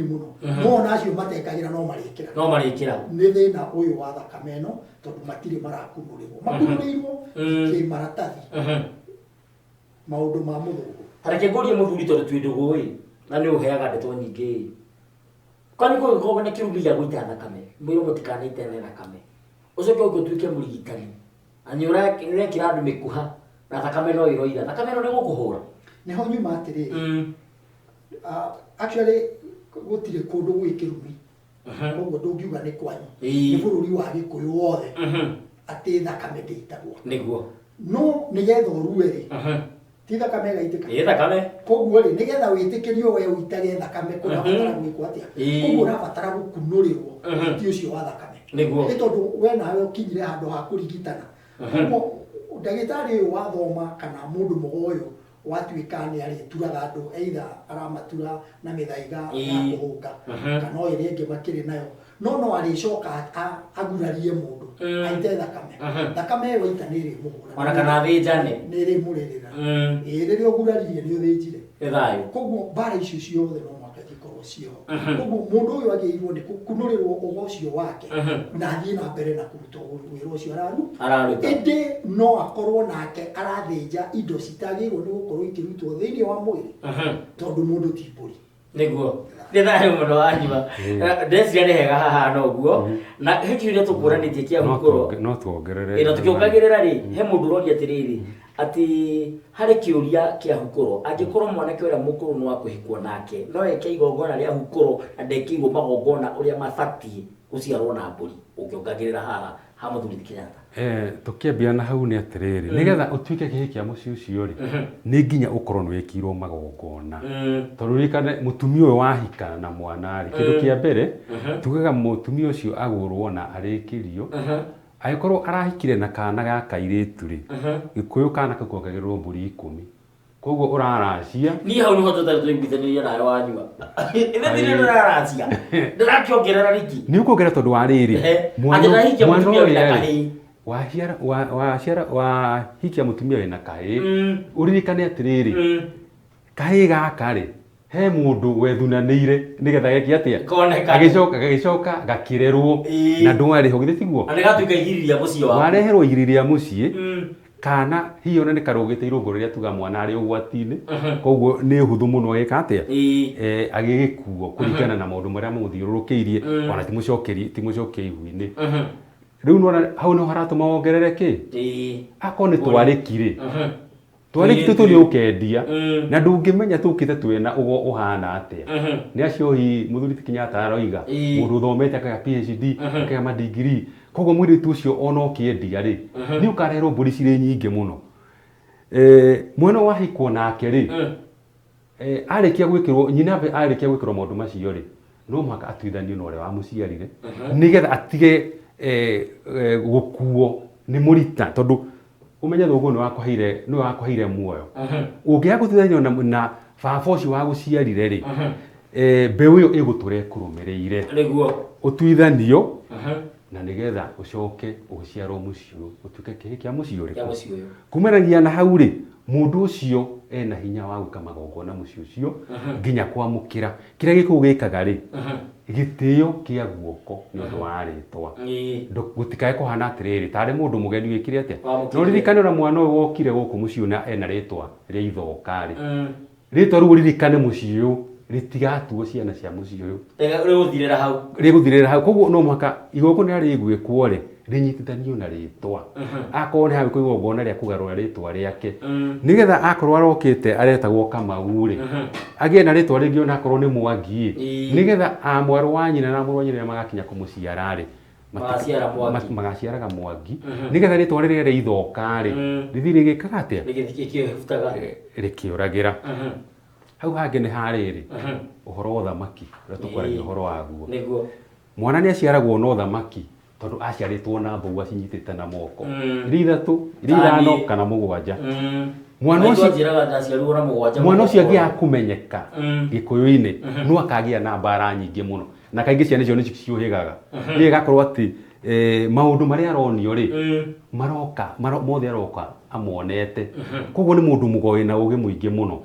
mũno no nacio matekagĩra no marĩkĩra nĩ thĩna ũyũ wa thakame ĩno tondũ matirĩ marakunũrĩrwo makunũrĩirwo kĩmaratathi maũndũ ma mũthũngũ tareke ngũrie mũthuri tondũ twĩ ndũgũ na nĩ ũheaga ndeto nyingĩ kwani gũgĩkorwo na kĩrumi gĩa gũita thakame mwĩrĩ mũtikanaitane thakame ũcoke ũtuĩke mũrigitani na nĩ ũrekĩra andũ mĩkuha na thakame no ĩroira thakame ĩno nĩ gũkũhũra nĩho nyuma atĩrĩrĩ actually gũtirĩ kũndũ gwĩ kĩrumi koguo ndũngiuga nĩ kwanyu nĩ bũrũri wa Gĩkũyũ wothe atĩ thakame ndĩitagwo nĩguo no nĩgetha ũrue rĩ ti thakame ĩgaitĩka thakame koguo rĩ nĩgetha wĩtĩkĩrio we ũitage thakame kũrabatara gwĩkwo atĩa koguo ũrabatara gũkunũrĩrwo ũhoti ũcio wa thakame nĩ tondũ we nawe ũkinyire handũ ha kũrigitana koguo ndagĩtarĩ ũyũ wathoma kana mũndũ mũgoyo watuĩka nĩ arĩturaga andũ either aramatura na mĩthaiga ya kũhũnga kana o ĩrĩa ĩngĩ makĩrĩ nayo no arĩcoka agurarie mũndũ aite thakame ĩyo ita nĩ ĩrĩmũhũra ona kana thĩnjane nĩ ĩrĩmũrĩrĩra rĩrĩa ũgurarie nĩ ũthĩnjire koguo mbara icio ciothe no mũhaka ikorwo cio koguo mũndũ ũyũ agĩrĩirwo nĩ gũkunũrĩrwo ũcio wake na athiĩ na mbere na kũruta wĩra ũcio araruta ĩndĩ no akorwo nake arathĩnja indo citagĩrĩirwo nĩ gũkorwo ikĩrutwo thĩinĩ wa mwĩrĩ tondũ mũndũ ti mbũri nĩguo ndĩthaĩ mũno wanyuma ndeciria nĩ hega haha noguo na hĩndĩ ĩrĩa tũkũranĩtie kĩa hukũro no tuongerere ĩno tũkĩongagĩrĩra rĩ he mũndũ ũroria atĩrĩrĩ atĩ harĩ kĩũria kĩa hukũro angĩkorwo mwanake ũrĩa mũkũrũ nĩ wa kũhikwo nake no eke igongona rĩa hukũro na ndekĩirwo magongona ũrĩa mabatiĩ gũciarwo na mbũri ũkĩongagĩrĩra haha ha mũthuri Kenyatta tũkĩambia na hau nĩ atĩrĩrĩ nĩgetha ũtuĩke kĩhĩ kĩa mũciĩ ũcio rĩ nĩ nginya ũkorwo nĩ wĩkĩirwo magongona tondũ rĩkane mũtumia ũyũ wahika na mwana rĩ kĩndũ kĩa mbere tugaga mũtumia ũcio agũrwo na arĩkĩrio agĩkorwo arahikire na kana ga kairĩtu rĩ Gĩkũyũ kana kakuongagĩrĩrwo mbũri 10 koguo ũraracia niĩ hau nĩho tũtagũtũiguithaniria nawe wanyua ĩthĩ ndĩraracia ndĩrakĩongerera rĩngĩ nĩ ũkuongerera tondũ wa rĩrĩ mwana ũrĩa wahikia mũtumia wĩna kahĩ ũririkane atĩrĩrĩ kahĩ gaka rĩ he mũndũ wethunanĩire nĩgetha geke atĩa gagĩcoka gakĩrerwo na ndwarĩho githĩ tiguo gatuĩka igiriria mũciĩ waku wareherwo igiriria mũciĩ kana hihi ona nĩ karũgĩte irũngũ rĩrĩa tuga mwana arĩ ũgwati-inĩ koguo nĩ hũthũ mũno agĩka atĩa agĩgĩkuo kũringana na maũndũ marĩa mũthiũrũrũkĩirie ona timũcokie ihu-inĩ rĩu nona hau no haratũma wongerereke akorwo nĩ twarĩkire twarĩkite nĩ ũkendia na ndũngĩmenya tũkĩte twĩna ũgo ũhana atĩa nĩ acio hi mũthuri Kenyatta aroiga mũndũ ũthomete akaga PhD akaga madigiri koguo mũirĩtu ũcio ona ũkĩendia rĩ nĩ ũkareherwo mbũri cirĩ nyingĩ mũno mwena wahikwo nake rĩ arĩkia gwĩkĩrwo nyina arĩkia gwĩkĩrwo maũndũ macio rĩ no mũhaka atuithanio na ũrĩa wamũciarire nĩgetha atige gũkuo nĩ mũrita tondũ ũmenye thũguo nĩ wakũheire muoyo ũngĩaga gũtuithanio na baba ũcio wa gũciarire rĩ mbeũ ĩyo ĩgũtũra ĩkũrũmĩrĩire ũtuithanio na nĩgetha ũcoke ũciarwo mũciĩ ũtuĩke kĩhĩ kĩa mũciĩ ũrĩkũ kumanagia na hau rĩ mũndũ ũcio ena hinya wa gwĩka magongona mũciĩ ũcio nginya kwamũkĩra kĩrĩa Gĩkũyũ gĩkaga rĩ gitio kia guoko ni undu wa ritwa gutikae kuhana atiriri tari mundu mugeni wikire atia no ririkane na mwana uyu wokire guku muciĩ una ena ritwa ria ithokari ritwa riu ririkane muciĩ uyu ritigatuo ciana cia muciĩ uyu riguthirira hau koguo no maka igoko ni arigwikwo ri rinyitithanio na ritwa akorwo ni hawe kuigwo ngona ria kugarura ritwa riake nigetha akorwo arokite aretagwo Kamau ri agie na ritwa ringi ona akorwo ni Mwangi nigetha amwaru wa nyina na mũrũ wa nyina magakinya kumuciara ri magaciaraga Mwangi nigetha ritwa riria ri ithoka ri rithire gikaga atia rikiuragira hau hangi ni hariri uhoro wa thamaki uria tukwaragia uhoro waguo mwana ni aciaragwo no thamaki tondu aciaritwo na mbogu acinyitite na moko iri 3 iri 5 kana 7 mwana ucio angia kumenyeka gikuyu-ini no akagia na mbara nyingi muno na kaingi ciana icio ni ciuhigaga ni gakorwo ati maundu maria aronio ri maroka mothe aroka amonete koguo ni mundu mugoyi na ugi muingi muno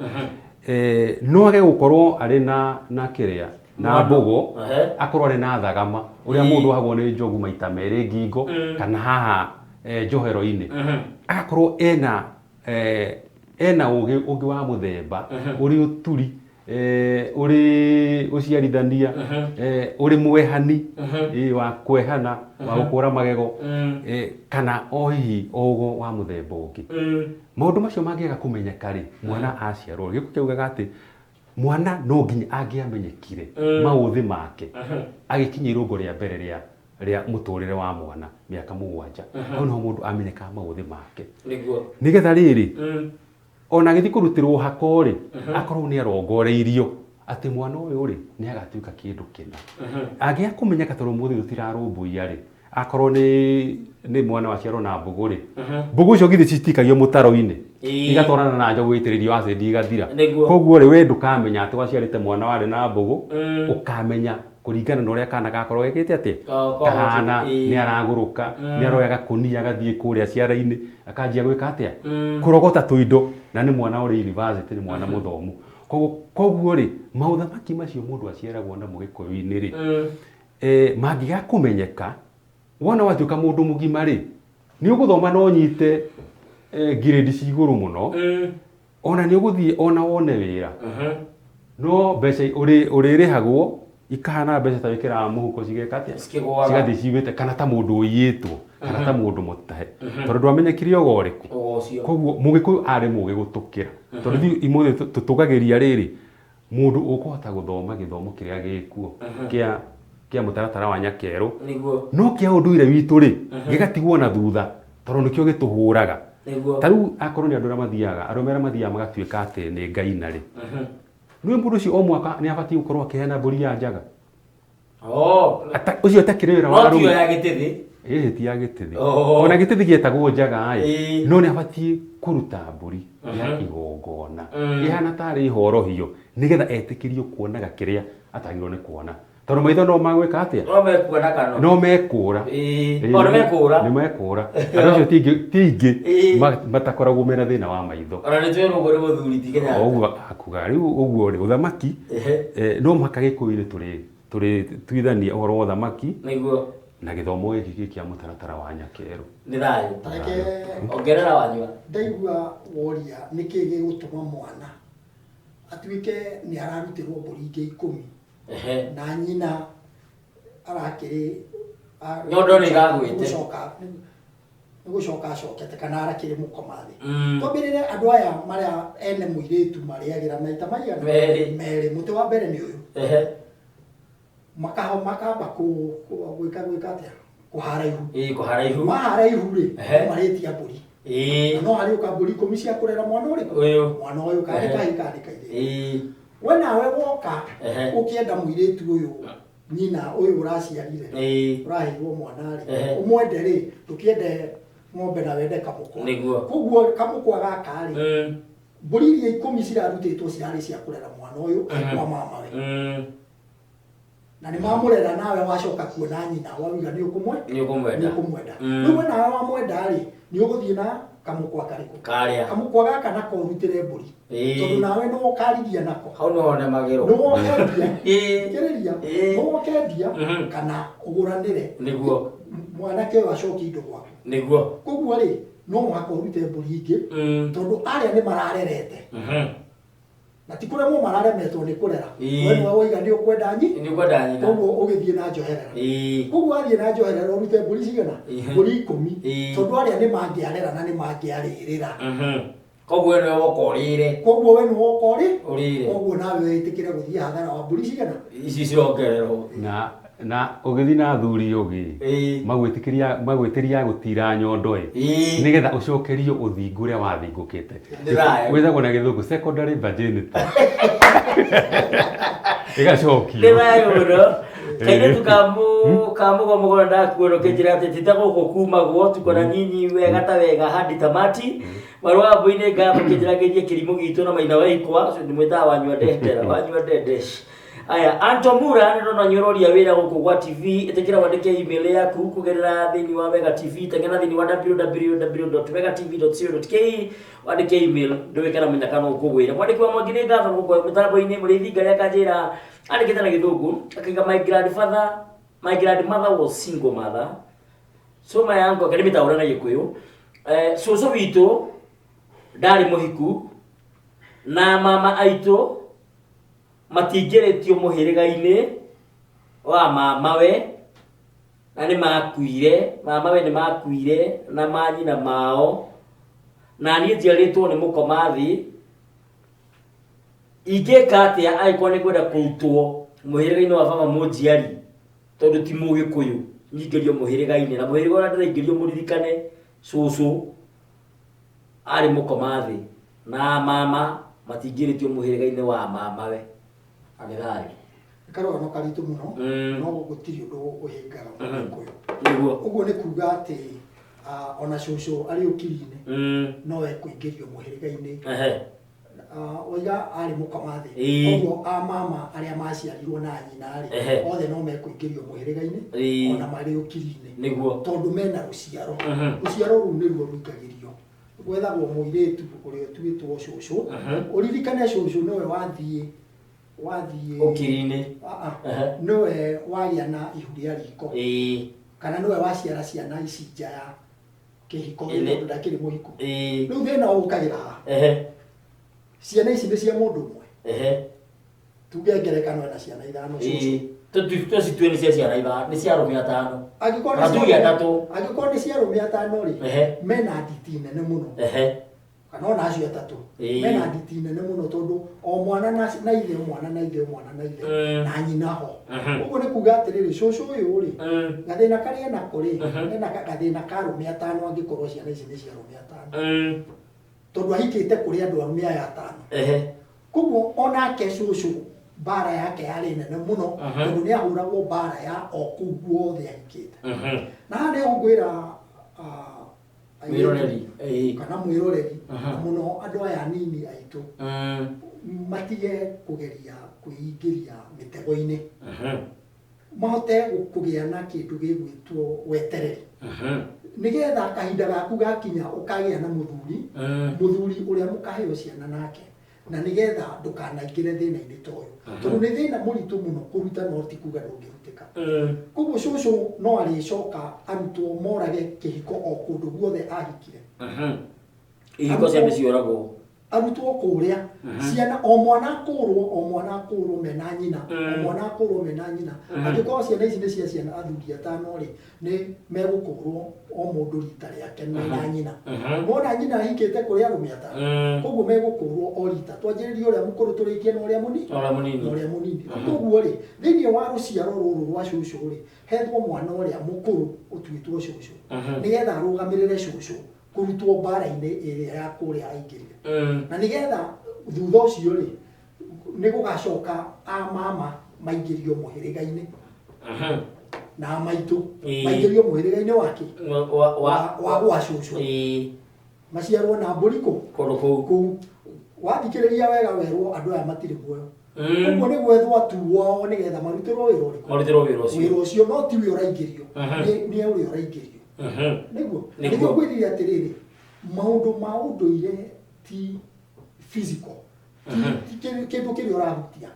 no age gukorwo ari na kiria na mbogo akorwo ari na thagama uria mundu hagwo ni njogu maita meri ngingo kana haha njohero-ini akorwo ena ugi wa muthemba uri uturi uri uciarithania uri mwehani wa kwehana wa gukura magego kana ohihi ogo wa muthemba ungi maundu macio mangiaga kumenyeka ri mwana aciarwo giko kiugaga ati mwana no nginya angiamenyekire mauthi make agikinya irungo ria mbere ria muturire wa mwana miaka 7 au no mundu amenyeka mauthi make nigetha riri ona githi kurutirwo hakori akorwo ni arongoreirio ati mwana uyu ri ni agatuika kindu kina agia kumenyeka toro muthi rutirarumbuia ri akorwo ni mwana waciarwo na mbugu ri mbugu icio githi citikagio mutaro-ini igatwarana na njogu itiririo acid igathira koguo ri we ndukamenya ati waciarite mwana wari na mbugu ukamenya kuringana na uria kana gakorwo gekite ati kahana ni araguruka ni aroyaga kunia gathie kuria ciara-ini akanjia gwika atia kurogota tuindo na ni mwana uri university ni mwana muthomu koguo ri mauthamaki macio mundu aciaragwo na mugikuyu-ini ri mangiga kumenyeka wona watuika mundu mugima ri ni uguthoma no nyite grade ciguru muno ona ni uguthie ona wone wira no mbeca uririhagwo ikahana mbeca ta wikira muhuko cigeka atia cigathie ciwite kana ta mundu uyitwo kana ta mundu mutahe tondu ndwamenyekire ogoriku koguo mugikuyu ari mugi gutukira tondu imuthi tutugagiria riri mundu ukuhota guthoma githomo kiria gikuo kia mutaratara wa Nyakeru no kia unduire witu ri gigatigwo na thutha tondu nikio gituhuraga taru akorwo ni andu aria mathiaga aromera mathiaga magatuika ati ni ngai na ri ni mundu ucio o mwaka ni abati gukorwo akihena mburi ya njaga ucio atakire wira wa rumu ya gitithi ti ya gitithi ona gitithi gietagwo njaga no ni abati kuruta mburi ya igongona ihana tari horohio nigetha etikirio kuonaga kiria atagirwo ni kuona tondu maitho no magwika atia no mekura ni mekura acio tingi matakoragwo mena thina wa maitho ona ni twero gore muthuri tigenya oguo akuga riu oguo ri uthamaki no maka gikuyu-ini turi twithania uhoro wa uthamaki niguo na githomo giki kia mutaratara wa Nyakeru ni thayu ongerera wanyua ndaigua woria niki gigutuma mwana atuike ni ararutirwo mburi ingi 10 na nyina arakiri nyondo ni gagwite gucoka acokete kana arakiri mukomathi twambirire andu aya maria ene muiritu mariagira maita maigana meri muti wa mbere ni uyu makamba gwika atia kuharaihu maharaihu ri maritia mburi no hari ukamburi 10 cia kurera mwana mwana uyu kandika ire we nawe woka ukienda muiritu uyu nyina uyu uraciarire urahirwo mwana ri umwende ri tukiende ng'ombe na wende kamuko koguo kamuko gaka ri mburi iria 10 cirarutitwo ciarĩ cia kurera mwana uyu wa mama we na ni mamurera nawe wacoka kuona nyina wawiga ni ukumwenda riu nawe wamwenda ri ni uguthie kamukwa kariko Karia. kamukwa gaka nako rutire mburi tondu nawe no ukarigia nako Hau no one magero. no wokendia Eh. kereria no wokendia kana uguranire Niguo. mwanake wa coki indo gwaku Niguo. koguo ri no mwaka urute mburi ingi tondu aria ni mararerete na ti kuria mo mararemetwo ni kurera we no woiga ni ukwenda nyi Ni kwenda nyina. koguo ugithie na njoherera koguo athie na njoherera urute mburi cigana mburi 10 tondu aria ni mangiarera na ni mangiaririra Koguo no wokorire. koguo we no wokori Urire. koguo nawe witikire guthie hathara wa mburi cigana Ici cirongererwo. na ugithi na thuri ugi magwitiria gutira nyondo nigetha ucokerio uthingu uria wathingukite withagwo na githungu secondary virginity igacokio Ndirayo kaire tukamugomogora ndakuona kinjira ati titaguko kumagwo tukona nyinyi wega ta wega hadi tamati marwa boine ngamba kinjira ngerie kirimo gitu na maina waikwa so ndimwita wanywa dedesh aya Antomura ndio na nyororia wira guku gwa TV itekira wandike email yaku kugerera thini wa Mega TV tengena thini wa www.megatv.co.ke wandike email ndwikana menyakano ukugwira mwandiki wa mwangine ngatho guko mitambo-ini murithi ngaria kanjira andikite na githungu akiga my grandmother was single mother so my uncle akadimi taura na gikuyu soso witu ndari muhiku na mama aitu matingeretio muhiriga-ini wa mamawe na ni makuire mamawe ni makuire na manyina mao na ni njiaritwo ni mukomathi ingeka atia aiko ni kwenda kurutwo muhiriga-ini wa baba munjiari tondu ti mugikuyu nyingerio muhiriga-ini na muhiriga uria ndiraingerio muririkane cucu ari mukomathi na mama matingeretio muhiriga-ini wa mamawe agithari karwa no karitu muno no gutiri undu uhingaga mukuyu niguo uguo ni kuga ati ona cucu ari ukirine no ekuingirio muhiriga-ini oiga ari mukomathi uguo mama aria maciarirwo na nyina ri othe no mekuingirio muhiriga-ini ona mari ukirine niguo tondu mena ruciaro ru niruo ruingagirio gwethagwo muiritu uria tuitwo cucu uririkane cucu niwe wathie ukirine niwe wagia na ihuria riko kana niwe waciara ciana ici nja ya kihiko tondu ndakiri muhiku riu thina ukagira ciana ici ni cia mundu umwe tuge ngerekano na ciana 5 cucu situe ni cia ciana 5 ni cia arume 5 angĩkorwo nĩ cia arũme 5 rĩ mena nditi nene mũno kana ona acio 3 mena nditi nene mũno tondu o mwana na ithe na nyina ho ũguo nĩ kuga atĩrĩrĩ cucu ũyũ rĩ gathĩna karĩa nako rĩ ena gathĩna ka arũme 5 angĩkorwo ciana ici nĩ cia arũme 5 tondu ahikĩte kũrĩ andũ arũme aya 5 koguo onake cucu bara yake yari nene muno tondu ni ahuragwo bara ya okuu guothe ahikite na ni ungwira mwiroreri kana mwiroreri muno andu aya nini aitu matige kugeria kuingiria mitego-ini mahote kugia na kindu gigwitwo wetereri nigetha kahinda gaku gakinya ukagia na muthuri uria mukaheo ciana nake na nigetha ndukanaingire thina-ini ta uyu tondu ni thina muritu muno kuruta no ti kuga ndungirutika koguo cucu no aricoka arutwo morage kihiko o kundu guothe ahikire ihiko ciambe cioragwo arutwo kuria ciana o mwana akurwo mena nyina o mwana akurwo mena nyina angĩkorwo ciana ici nĩ cia ciana athuri 5 rĩ nĩ megũkũrwo o mũndũ rita rĩake mena nyina mona nyina ahikĩte kũrĩ arũme 5 koguo megũkũrwo o rita twanjĩrĩrie ũrĩa mũkũrũ tũrĩkie na ũrĩa mũnini koguo rĩ thĩinĩ wa rũciaro rũrũ rwa cucu rĩ hethwo mwana ũrĩa mũkũrũ ũtuĩtwo cucu nĩgetha arũgamĩrĩre cucu kurutwo bara-ini ĩrĩa ya kũrĩa aingĩrire na nĩgetha thutha ũcio rĩ nĩ gũgacoka mama maingĩrio mũhĩrĩga-inĩ na maitũ maingĩrio mũhĩrĩga-inĩ wake wa gwa cucu maciarwo na mbũri kũu wathikĩrĩria wega werwo andũ aya matirĩ muoyo koguo nĩ gwethwo atuo ao nĩgetha marutĩrwo wĩra ũcio no ti we ũraingĩrio nĩ ũrĩa ũraingĩrio niguo ngwĩrire atĩrĩrĩ maundu ma unduire ti physical kindu kiri urahutia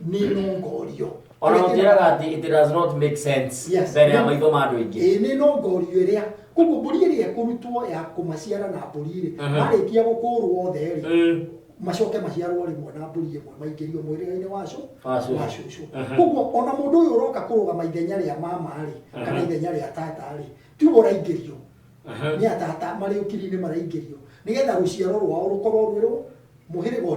ni nongorio ona mutiraga ati it does not make sense mbere ya maitho ma andu ingi ni nongorio iria kuguo mburi iria kurutwo ya kumaciara na mburi ri marikia gukurwo othe ri macoke maciarwo rimwe na mburi imwe maingirio mwirĩgainĩ wa cucu kuguo ona mundu uyu uroka kurugama ithenya ria mama ri kana ithenya ria tata ri tiugo ũraingĩrio ni atata mari ukiri-inĩ maraingĩrio nigetha ruciaro rwao rukorwo rwirwo muhiriga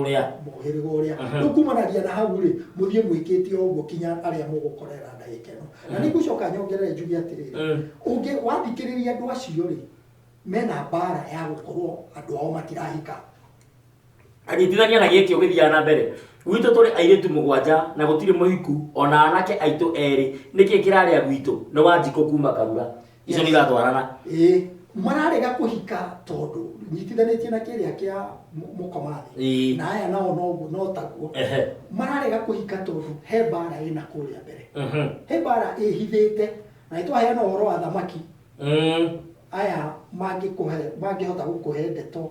uria rĩu kumanagia na hau ri muthie mwikĩtie ũguo kinya aria mugukorera ndagĩka ĩno na nĩngũcoka nyongerere njuge atĩrĩrĩ ungi wathikĩrĩria andũ acio ri mena mbara ya gukorwo andũ ao matirahika agitithania na gĩkĩ ũgĩthiaga na mbere gwitũ tũrĩ airĩtu mũgwanja na gũtirĩ mũhiku ona anake aitũ erĩ nĩkĩ kĩrarĩa gwitũ nĩ Wanjikũ kuma Karura icio nĩ iratwarana mararega kuhika tondu nyitithanĩtie na kĩrĩa kĩa mũkomathi na aya nao noguo no taguo mararega kuhika tondu he mbara ĩna kũrĩa mbere he mbara ĩhithĩte na nĩtwaheana ũhoro wa thamaki aya mangĩhota gũkũhe ndeto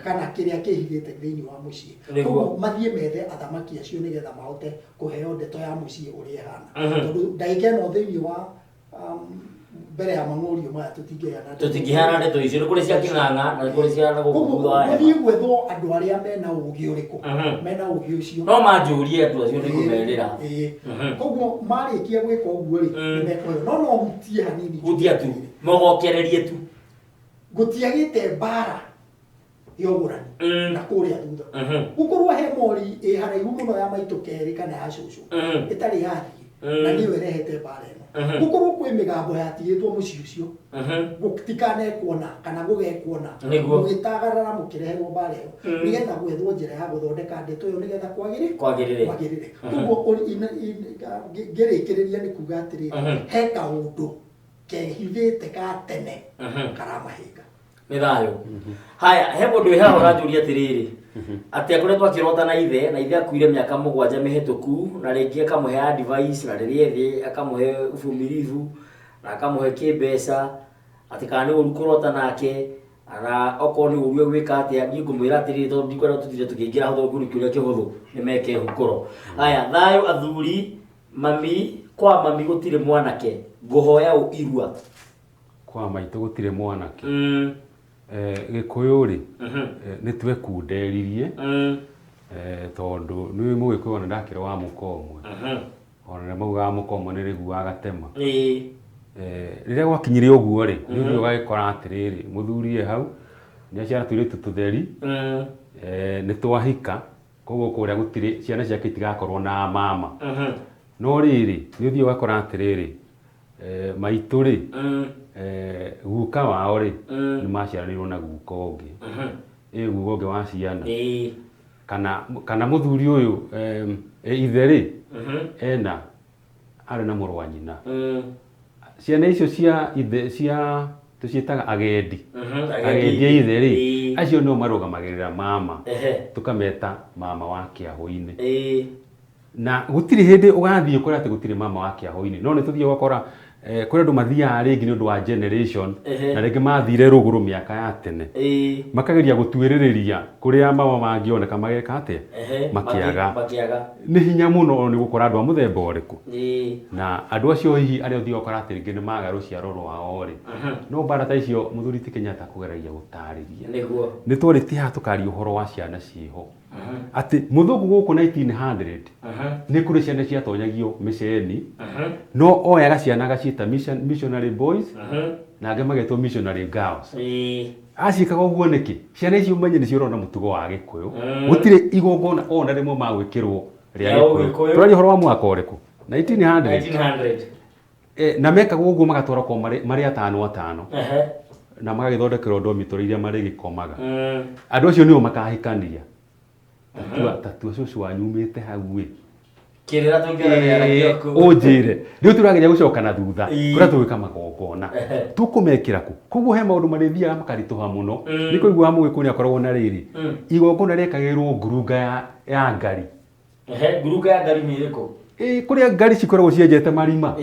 kana kĩrĩa kĩhithĩte thĩinĩ wa mũciĩ koguo mathiĩ methe athamaki acio nĩgetha mahote kũheo ndeto ya mũciĩ ũrĩa ĩhana tondũ ndagĩka ĩno thĩinĩ wa mbere ya mang'ũrio maya tũtingĩheana ndeto icio nĩ kũrĩ cia kĩng'ang'a na nĩ kũrĩ cia gũkũthwa mathiĩ gwethwo andũ arĩa mena ũũgĩ ũrĩkũ mena ũũgĩ ũcio no manjũrie andũ acio nĩ kũmerĩra koguo marĩkia gwĩka ũguo rĩ nĩmekũheo no hutie hanini hutia tu mogokererie tu gũtiagĩte mbara ya ũgũrani na kũrĩa thutha gũkorwo he mori ĩ haraihu mũno ya maitũ kerĩ kana ya cũcũ ĩtarĩ yathiĩ na nĩyo ĩrehete mbara ĩno gũkorwo kwĩ mĩgambo yatigĩtwo mũciĩ ũcio gũtikanekuona kana gũgekuona mũgĩtagarara mũkĩreherwo mbara ĩyo nĩgetha gwethwo njĩra ya gũthondeka ndeto ĩyo nĩgetha kwagĩrĩre koguo ngĩrĩkĩrĩria nĩ kuga atĩrĩrĩ he kaũndũ kehithĩte ka tene karamahinga nĩ thayũ haya he mũndũ wĩ haha ũranjũria atĩrĩrĩ atĩ akoretwo akĩrota na ithe akuire mĩaka 7 mĩhĩtũku na rĩngĩ akamũhe advice na rĩrĩa ethĩ akamũhe uvumilivu na akamũhe kĩmbeca atĩ kana nĩ ũru kũrota nake na okorwo nĩ ũru gwĩka atĩa niĩ ngũmwĩra atĩrĩrĩ tondũ ndikwenda tũtinde tũkĩingĩra hau tondũ kĩũria kĩhũthũ nĩ meke hũkũro haya thayũ athuri mami kwa mami gũtirĩ mwanake ngũhoya irua kwa maitũ gũtirĩ mwanake gĩkũyũ rĩ nĩ twekunderirie tondũ nĩ mũgĩkũyũ ona ndakĩrĩ wa mũka ũmwe ona nĩ maugaga mũka ũmwe nĩ rĩguaga gatema rĩrĩa gwakinyire ũguo rĩ nĩ ũgagĩkora atĩrĩrĩ mũthuri hau nĩ aciara tũirĩtu tũtheri nĩ twahika koguo kũrĩa gũtirĩ ciana ciake itigakorwo na mama no rĩrĩ nĩ ũthiĩ ũgakora atĩrĩrĩ maitũ rĩ guka wao rĩ nĩ maciaranĩirwo na guka ũngĩ guka ũngĩ wa ciana kana mũthuri ũyũ ithe rĩ ena arĩ na mũrũ wa nyina ciana icio cia ithe cia tũciĩtaga agendi a ithe rĩ acio nĩo marũgamagĩrĩra mama tũkameta mama wa kĩaho-inĩ na gũtirĩ hĩndĩ ũgathiĩ ũkora atĩ gũtirĩ mama wa kĩaho-inĩ no nĩ tũthiĩ ũgakora kũrĩ andũ mathiaga rĩngĩ nĩ ũndũ wa generation na rĩngĩ mathire rũgũrũ mĩaka ya tene makageria gũtuĩrĩrĩria kũrĩa mama mangĩoneka mageka atĩa makĩaga nĩ hinya mũno nĩ gũkora andũ a mũthemba ũrĩkũ na andũ acio hihi arĩa ũthiĩ ũgakora atĩ rĩngĩ nĩ maga rũciaro rwao rĩ no mbara ta icio mũthuri ti Kenyatta kũgeragia gũtarĩria nĩ twarĩtie haha tũkaria ũhoro wa ciana ciĩho atĩ mũthũngũ gũkũ 1900 nĩ kũrĩ ciana ciatonyagio mĩceni no oyaga ciana agaciĩta missionary boys na angĩ magetwo missionary girls acikaga ũguo nĩkĩ ciana icio umenye nĩ ciorona mũtugo wa Gĩkũyũ gũtirĩ igongona ona rĩmwe magwĩkĩrwo rĩa Gĩkũyũ tũraria ũhoro wa mwaka ũrĩkũ 1900 na mekaga ũguo magatwara kwa marĩ atano na magagĩthondekerwo dormitory iria marĩgĩkomaga andũ acio nĩo makahikania tatua cũcũ wanyu umĩte hau kĩrĩra tũngĩarania ũnjĩre rĩu tũrageria gũcoka na thutha kũrĩa tũgĩka magongona tũkũmekĩra kũ koguo he maũndũ marĩthiaga makaritũha mũno nĩ kũigua Mũgĩkũyũ nĩ akoragwo na rĩrĩ igongona rĩekagĩrwo ngurunga ya ngari ngurunga ya ngari nĩ ĩrĩkũ kũrĩa ngari cikoragwo cienjete marima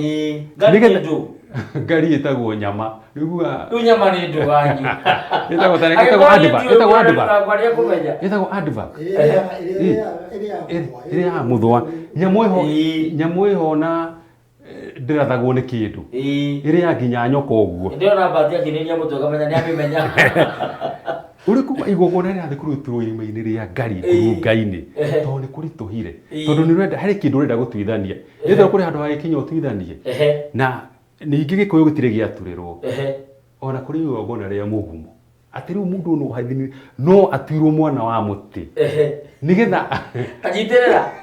ngari itagwo nyama niguo nyama ni nduganyu itagwo tani itagwo adva ya muthwa nyamu iho na ndirathagwo ni kindu iri ya nginya nyoka uguo ndio na baadhi ya kinenia mutu kamenya ni amemenya uri kuma igogona ria thikuru turuime-ini ria ngari kurunga-ini to ni kuri tuhire tondu ni renda hari kindu renda gutwithania ithira kuri handu hagikinya utwithanie na ningi gikuyu gutire giaturirwo ona kuri igogona ria mugumo ati riu mundu no hathini no atwirwo mwana wa muti nigetha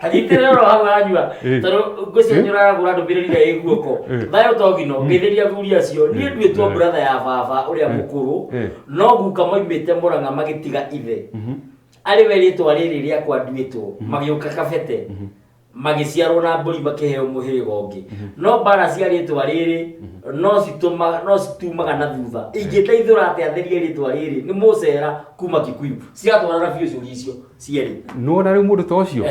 ajitirera ro hau anyua tondu ngwicira nyura gura ndumiriria iguoko thayo togino ngetheria thuri acio nie nduitwo brother ya baba uria mukuru no guka moimite Murang'a magitiga ithe ari weritwa riri ria kwa nduitwo magiuka Kabete magiciarwo na mburi makiheo muhiriga ungi no bara cia ritwa riri no situmaga na thutha ingiteithura ati atherie ritwa riri ni mucera kuma Kikuyu ciatwarana biu ciuri icio cieri no na riu mundu ta ucio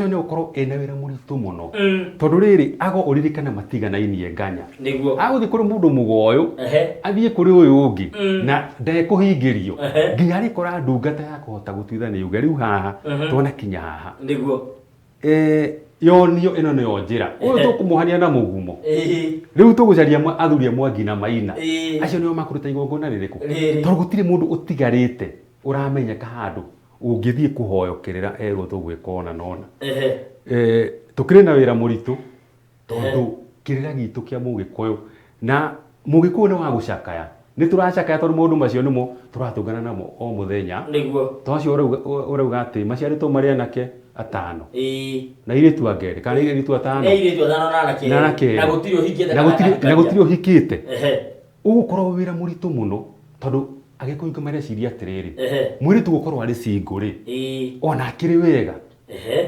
ni ukorwo ena wira muritu muno tondu riri ago uririkana matiganainie nganya niguo aguthi kuri mundu mugoyo athie kuri uyu ungi na ndekuhingirio nginya rikora ndungata ya kuhota gutwithania yuga riu haha twana kinya haha niguo yonio ino niyo njira uyu tukumuhania na mugumo riu tugucaria athuri Mwangi na Maina acio nio makuruta igongona ririku tondu gutire mundu utigarite uramenyeka handu ungithie kuhoyokerera erwo tugwika ona nona tukire na wira muritu tondu kirira gitu kia Mugikuyu na Mugikuyu ni wa gucakaya ni turacakaya tondu maundu macio nimo turatungana namo o muthenya niguo tocio urauga ati maciarito mari anake atano na iritu angere kana iritu atano na nake na gutiri uhikite ugukorwo wira muritu muno tondu agikuinga maria ciria atiriri mwiritu gukorwo ari cinguri ona akiri wega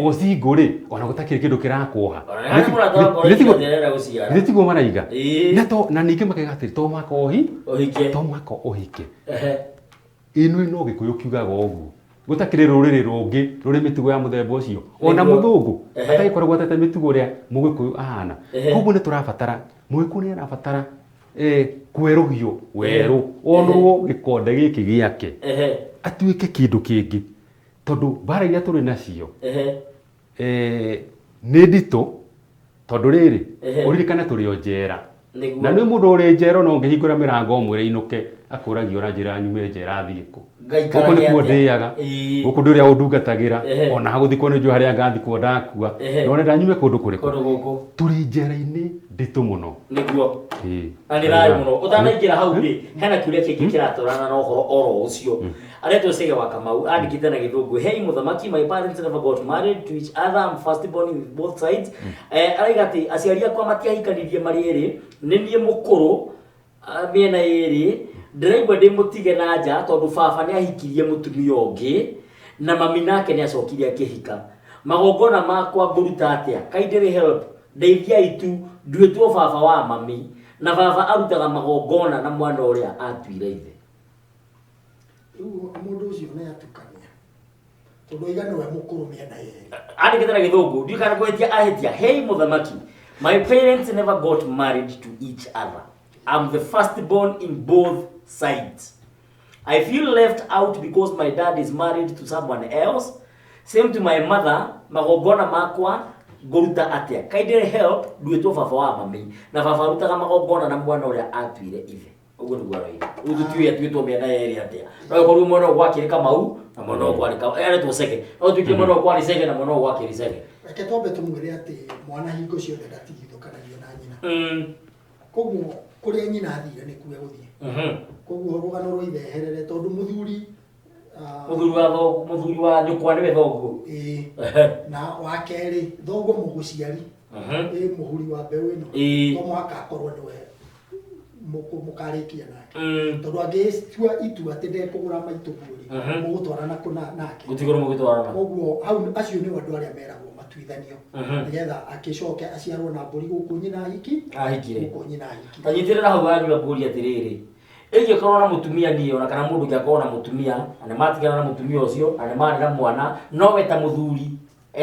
o cinguri ona gutakiri kindu kirakuoha nitiguo maraiga na ningi makaiga atiri to mwaka uhike inu no Gikuyu kiugaga uguo gutakire ruriri rungi ruri mitugo ya muthemba ucio ona muthungu ataikoragwo atete mitugo ria Mugikuyu ahana koguo ni turabatara Mugikuyu ni arabatara kweruhio weru onwo gikonde giki giake atuike kindu kingi tondu bara iria turi nacio ni ndito tondu riri uririkane turi o njera na ni mundu uri njera no ngihingura mirango mwire inuke akuragio na njira nyume njera thiku guku ni kuo ndiaga guku ndi uria undungatagira ona haguthikwo ni nju haria ngathikwo ndakua no nenda nyume kundu kuriku turi njera-ini nditu muno niguo ani rai muno utanaingira hau ri hena kiuria kingi kiraturana na uhoro oro ucio aretwo Sege wa Kamau andikite na Githungu hey muthamaki my parents never got married to each other I'm first born in both sides araigati aciari akwa matiahikanirie mari eri ni nie mukuru miena eri ndiraigua ndimutige na nja tondu baba ni ahikirie mutumia ungi na mami nake ni acokirie akihika magongona makwa nguruta atia kaindiri help ndeithia itu nduitwo baba wa mami na baba arutaga magongona na mwana uria atwire ithe mundu ucio ni atukania tondu igana we mukuru miena yeri andikite na Githungu ndikana kwetia ahitia hey muthamaki my parents never got married to each other I'm the firstborn in both sides. I feel left out because my dad is married to someone else. Same to my mother, magogona makwa nguruta atia. Kaindire help nduitwo baba wa mami na baba rutaga magogona na mwana uria atwire ithe. Uguo ni gwarai. Ututue atwitwo miena yeri atia. No koru mwana gwakire Kamau na mwana gwakire aretwo Sege. No tukie mwana gwakire Sege na mwana gwakire Sege. Reke twambe tumwire ati mwana hingo ciothe ndatigithũkanagio na nyina. Koguo kuria nyina athire ni kuwe guthie koguo rugano rwa itheherere tondu muthuri wa nyukwa ni thoguo na wa keri thoguo muguciari muhuri wa mbeu ino to mwaka akorwo niwe mukarikia nake tondu angitua itua ati ndekugura maitu buri mugutwarana kuna nake gutiguru mugutwarana koguo hau acio ni andu aria meragwo matwithanio nigetha akicoke aciarwo na mburi guku nyina ahikire guku nyina ahikire tanyitirira hau anyua mburi atiriri ingikorwo na mutumia ni ona kana mundu ngiakorwo na mutumia ane matigana na mutumia ucio ane mari na mwana no weta muthuri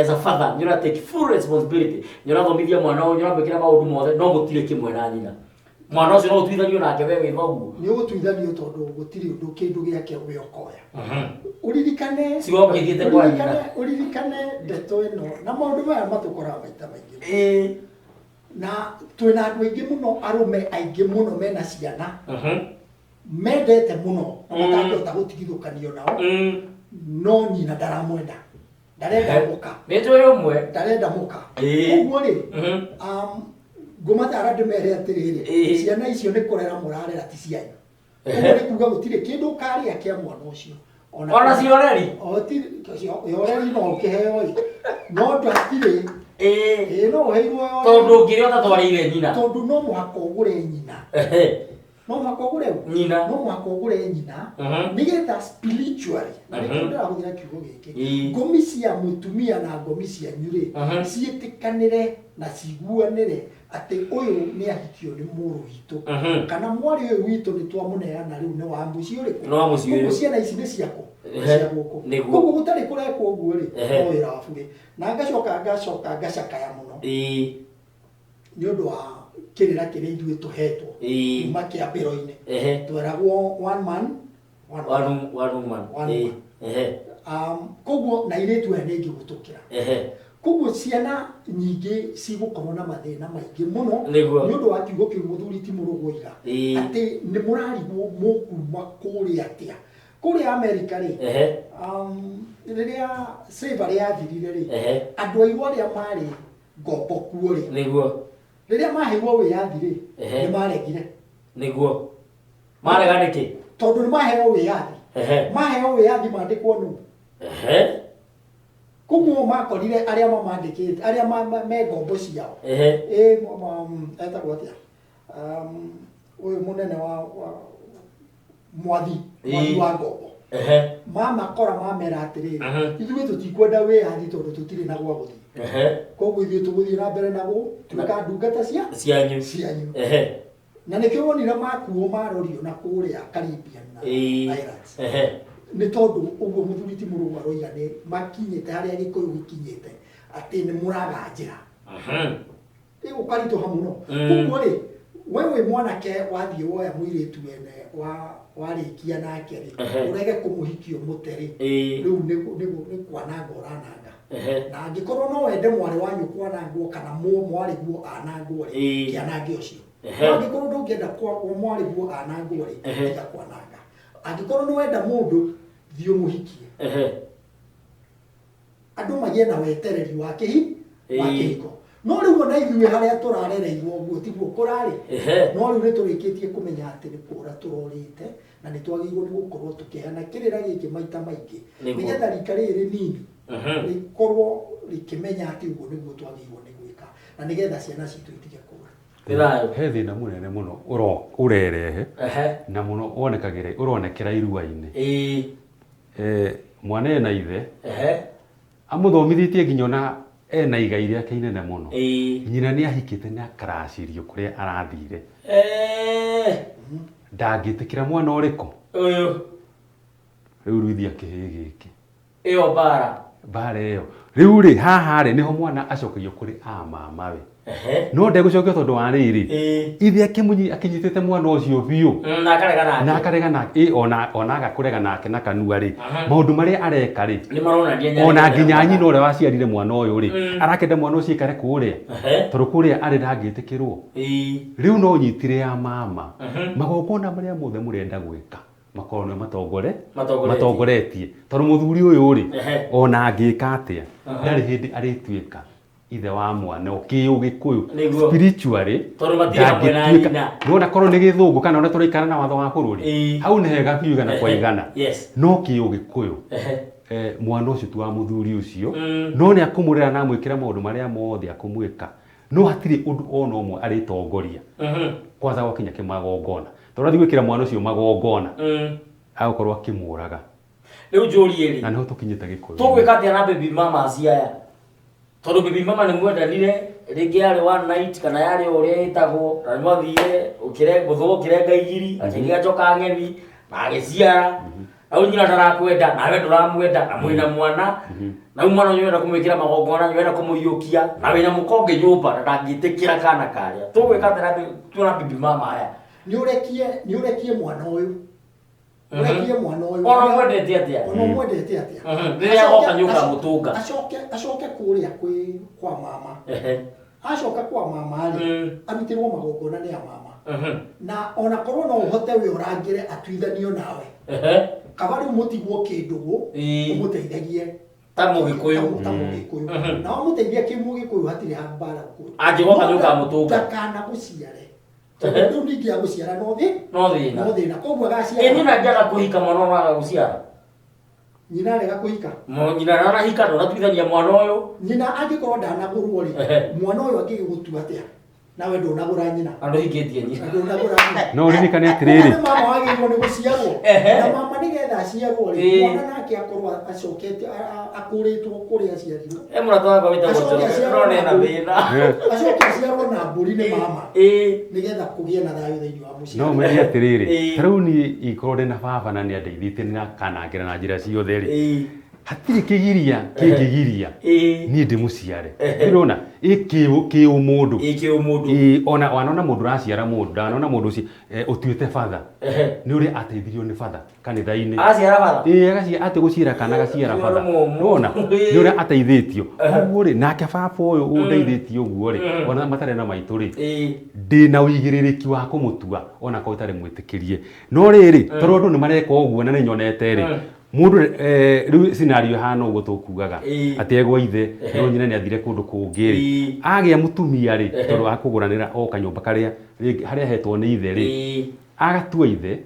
as a father you take full responsibility you thomithia mwana uyu you mwekira maundu mothe no gutire kimwe na nyina mwana ucio no utwithanio nake we witha uguo ni gutwithanio tondu gutiri undu kindu giake we okoya uririkane sigo ngithiete kwa nyina uririkane ndeto ino na maundu maya matukora maita maingi na twina andu aingi muno arume aingi muno mena ciana mendete muno matangihota gutigithukanio nao no nyina ndaramwenda ndarenda muka nitwe umwe ndarenda muka uguo ri ngumataara ndimere atiriri ciana icio ni kurera murarera ti cianyu uguo ni kuga gutire kindu karia kia mwana ucio ona cioreri ti yoreri no kiheo no ndatire no heirwo tondu ngiri otatwarire nyina tondu no muhaka ugure nyina no muhaka ugure nyina no muhaka ugure nyina nigetha spiritually na ndio ahũthĩra kiugo gĩkĩ ngomi cia mutumia na ngomi cia nyure ciĩtĩkanĩre na ciguanĩre atĩ ũyũ nĩ ahikio nĩ mũrũ witũ kana mwarĩ ũyũ witũ nĩ twamũneana rĩu nĩ wa mũciĩ ũrĩkũ no mũciĩ ũyũ ciana ici nĩ ciakũ cia gũkũ koguo gũtarĩ kũrekwo ũguo rĩ no wĩra wa burĩ na ngacoka ngacakaya mũno nĩ ũndũ wa kĩrĩra kĩrĩa ithuĩ tũhetwo kuma kĩambĩro-inĩ tweragwo one man koguo na airĩtu aya nĩ ingĩgũtũkĩra koguo ciana nyingĩ cigũkorwo na mathĩna maingĩ mũno nĩ ũndũ wa kiugo kĩu mũthuri ti mũrũgũiga atĩ nĩ mũrarigwo mũkuma kũrĩa atĩa kũrĩa Amerika rĩ rĩrĩa slavery yathirire rĩ andũ airũ arĩa marĩ ngombo kuo rĩ rĩrĩa maheirwo wĩyathi rĩ nĩ maregire nĩguo marega nĩkĩ tondũ nĩ maheo wĩyathi maheo wĩyathi mandĩkwo nũ koguo makorire arĩa mamandĩkĩte arĩa me ngombo ciao etagwo atĩa ũyũ mũnene wa mwathi wa ngombo mamakora mamera atĩrĩrĩ ithuĩ tũtikwenda wĩyathi tondũ tũtirĩ na gwa gũthiĩ koguo ithuĩ tũgũthiĩ na mbere na gũtuĩka ndungata cianyu na nĩkĩo wonire makuo marorio na kũrĩa Caribbean na Islands nĩ tondũ ũguo mũthuri ti mũrũgũ aroiga nĩ makinyĩte harĩa gĩkũyũ gĩkinyĩte atĩ nĩ mũraga njĩra ũkaritũha mũno koguo rĩ we wĩ mwanake wathiĩ woya mũirĩtu wene warĩkia nake rĩ ũrege kũmũhikia ũmũte rĩ rĩu nĩ kwananga ũrananga na angĩkorwo no wende mwarĩ wa nyũkwa anangwo kana mwarĩguo anangwo rĩ kĩanange ũcio angĩkorwo ndũngĩenda mwarĩguo anangwo rĩ tiga kwananga angĩkorwo nĩ wenda mũndũ thiĩ ũmũhikie andũ magĩe na wetereri wa kĩhiko no rĩu ona ithuĩ harĩa tũrarereirwo ũguo tiguo kũrarĩ no rĩu nĩ tũrĩkĩtie kũmenya atĩ nĩ kũra tũrorĩte na nĩ twagĩrĩirwo nĩ gũkorwo tũkĩheana kĩrĩra gĩkĩ maita maingĩ nĩgetha rika rĩrĩ rĩnini rĩkorwo rĩkĩmenya atĩ ũguo nĩguo twagĩrĩirwo nĩ gwĩka na nĩgetha ciana citũ itige kũra he thĩna mũnene mũno ũrerehe na mũno ũronekera irua-inĩ mwana ena ithe amũthomithĩtie nginya ona ena igai rĩake inene mũno nyina nĩ ahikĩte na akaracĩrio kũrĩa arathire ndangĩtĩkĩra mwana ũrĩkũ rĩu ruithia kĩhĩ gĩkĩ ĩyo mbara ĩyo rĩu rĩ haha rĩ nĩho mwana acokagio kũrĩ mamawe no ndegũcokio tondũ wa rĩrĩ ithe akinyitĩte mwana ũcio biũ na akarega nake ona agakũrega nake na kanua rĩ maũndũ marĩa areka rĩ ona nginya nyina ũrĩa waciarire mwana ũyũ rĩ arakenda mwana ũcio aikare kũrĩa tondũ kũrĩa arĩ ndangĩtĩkĩrwo rĩu no nyitire ya mama magongona marĩa mothe mũrenda gwĩka makorwo nĩ matongoretie tondũ mũthuri ũyũ rĩ ona angĩka atĩa ndarĩ hĩndĩ arĩtuĩka ithe wa mwana ũkĩũgĩkũyũ spiritually ndangĩtuĩka nona korwo nĩ gĩthũngũ kana ona tũraikara na watho wa bũrũri hau nĩ hega biũ igana kwa igana no kĩũgĩkũyũ mwana ũcio tu wa mũthuri ũcio no nĩ akũmũrera na amwĩkĩra maũndũ marĩa mothe akũmwĩka no hatirĩ ũndũ ona ũmwe arĩtongoria kwanza gwakinya kĩmagongona tondũ athiĩ gwĩkĩra mwana ũcio magongona agũkorwo akĩmũraga rĩu njũrie rĩ na nĩho tũkinyĩte gĩkũyũ tũgwĩka atĩa na baby mama ciaya tondũ baby mama nĩ mwendanire rĩngĩ yarĩ one night kana yarĩ ũrĩa ĩtagwo na nĩmwathire mũthũgũ ũkĩrenga igiri akĩgĩa njoka ng'eni na agĩciara au nyina ndarakwenda nawe nduramwenda na mwina mwana na umwana nyenda kumwikira magongona nyenda kumuyukia na wina mukonge nyumba na ndangitikira kana karia tugwika atira tuna bibi mama haya ni urekie mwana uyu urekie mwana uyu ona mwendete atia riria goka nyuka mutunga acoke kuria kwa mama acoka kwa mama ri arutirwo magongona ni ya mama na ona korwo no uhote we urangire atuithanio nawe kabari mutigwo kindu umuteithagie ta mugikuyu na umuteithia kimugikuyu hatiri hambara ku angigoka nyuka mutunga kana guciare tondu ningi ya guciara no thina koguo gaciara ni na njaga kuhika mwana wa guciara nyina rega kuhika nyina rarahika ndo natuithania mwana uyu nyina angikorwo ndanagurwo ri mwana uyu angigutua atia nawe ndunagura nyina andu hikitie nyina ndunagura nyina no uririkane atiriri mama wagirwo ni guciarwo na mama nigetha aciarwo ri mwana nake akorwo acokete akuritwo kuria aciarirwo murato wako witagwo rone na thina acoke aciarwo na mburi ni mama nigetha kugie na thayu thiini wa muciĩ no meri atiriri tarau ni ikorwo na baba na ni andeithĩtie na kanangira na njĩra ciothe ri hatirĩ kĩgiria kĩngĩgiria niĩ ndĩmũciare ndĩrona kĩ ũmũndũ ona wanona mũndũ ũraciara mũndũ ndanona mũndũ ũcio ũtuĩte batha nĩ ũrĩa ateithirio nĩ batha kanitha-inĩ atĩ gũciara kana gaciara batha nona nĩ ũrĩa ateithĩtio ũguo rĩ nake baba ũyũ ũndeithĩtie ũguo rĩ ona matarĩ na maitũ rĩ ndĩna ũigĩrĩrĩki wa kũmũtua ona korwo itarĩ mwĩtĩkĩrie no rĩrĩ tondũ andũ nĩ mareka ũguo na nĩ nyonete rĩ mundu riu scenario hana ugo tukugaga ati egwa ithe no nyina ni athire kundu kungi ri agia mutumia ri tondu akuguranira o kanyumba karia haria hetwo ni ithe ri agatua ithe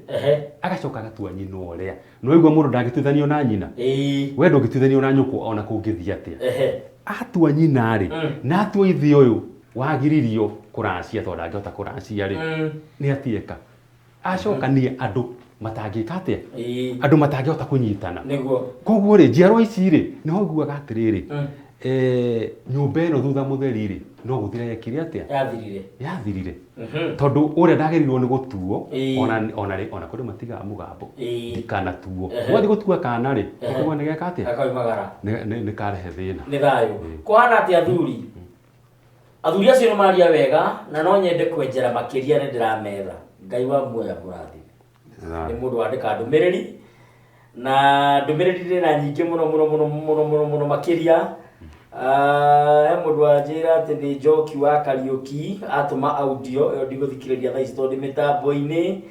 agacoka agatua nyina uria no igwa mundu ndangituithanio na nyina we ndungituithanio na nyuku ona kungithia atia atua nyina ri na atua ithe uyu wagiririo kuracia tondu angihota kuracia ri ni atieka acoka ni andu matangika atia andu matangihota kunyitana koguo ri njiarwa ici ri niho nguaga atiriri nyumba ino thutha mutheri ri no guthira yekire atia yathirire tondu uria ndagerirwo ni gutuo ona kuri matiga mugambo kana tuo wathi gutua kana ri kuwa ni geka atia akaimagara ni karehe thina ni thayo kuhana atia athuri acio ni maria wega na no nyende kwenjera makiria ni ndirametha ngai wa muoya murathi ni mundu wandika ndumiriri na ndumiriri ndina nyingi muno makiria he mundu anjira ati ni Njoki wa Kariuki atuma audio yo ndiguthikireria thaa ici tondu mitambo-ini